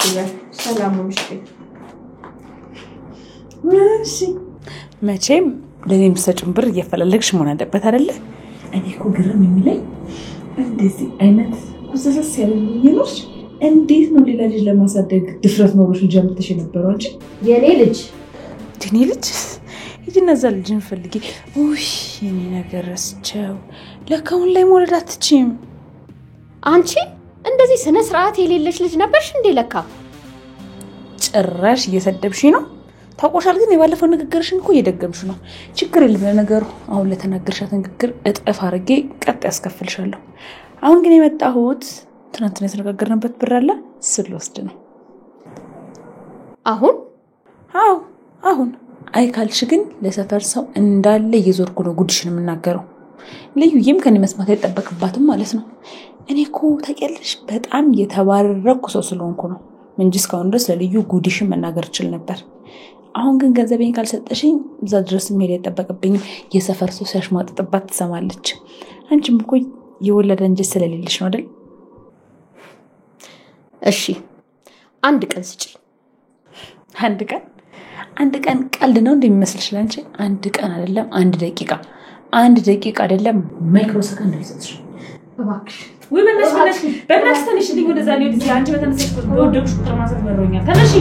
ሰላም ሁን። እሺ መቼም ለኔ የምትሰጪውን ብር እየፈላለግሽ መሆን አለበት አይደለ? እኔ እኮ ግርም የሚለኝ እንደዚህ አይነት ኩሰሰስ ያለ ይኖርሽ እንዴት ነው ሌላ ልጅ ለማሳደግ ድፍረት ኖሮሽ ጀምርተሽ የነበረው እንጂ የኔ ልጅ ሂጂና እዛ ልጅን ፈልጊ። ውይ የኔ ነገር ረስቸው ለካሁን ላይ መውለድ አትችይም። አንቺ እንደዚህ ስነ ስርዓት የሌለሽ ልጅ ነበርሽ እንዴ? ለካ ጭራሽ እየሰደብሽ ነው። ታውቆሻል። ግን የባለፈው ንግግርሽን እኮ እየደገምሽ ነው። ችግር የለም ለነገሩ። አሁን ለተናገርሻት ንግግር እጥፍ አድርጌ ቀጥ ያስከፍልሻለሁ። አሁን ግን የመጣሁት ትናንትና የተነጋገርንበት ብር አለ ስለወስድ ነው። አሁን አይ ካልሽ ግን ለሰፈር ሰው እንዳለ እየዞርኩ ነው ጉድሽን የምናገረው። ልዩዬም ከኔ መስማት አይጠበቅባትም ማለት ነው። እኔ እኮ ታውቂያለሽ በጣም የተባረረኩ ሰው ስለሆንኩ ነው እንጂ እስካሁን ድረስ ለልዩ ጉድሽን መናገር እችል ነበር። አሁን ግን ገንዘቤን ካልሰጠሽኝ እዛ ድረስ መሄድ አይጠበቅብኝም። የሰፈር ሰው ሲያሽሟጥጥባት ትሰማለች። አንቺም እኮ የወለደ እንጂ ስለሌለሽ ነው አይደል? እሺ አንድ ቀን ስጪ። አንድ ቀን ቀልድ ነው እንደሚመስልሽ ላንቺ? አንድ ቀን አይደለም አንድ ደቂቃ አይደለም ማይክሮ ሰከንድ ልሰጥሽ። እባክሽ ወይ በእናትሽ ተነሽ። ልኝ ወደዛ ነው። አንቺ በተነሳሽ ወደቅሽ ቁጥር ማሰብ መሮኛል። ተነሽ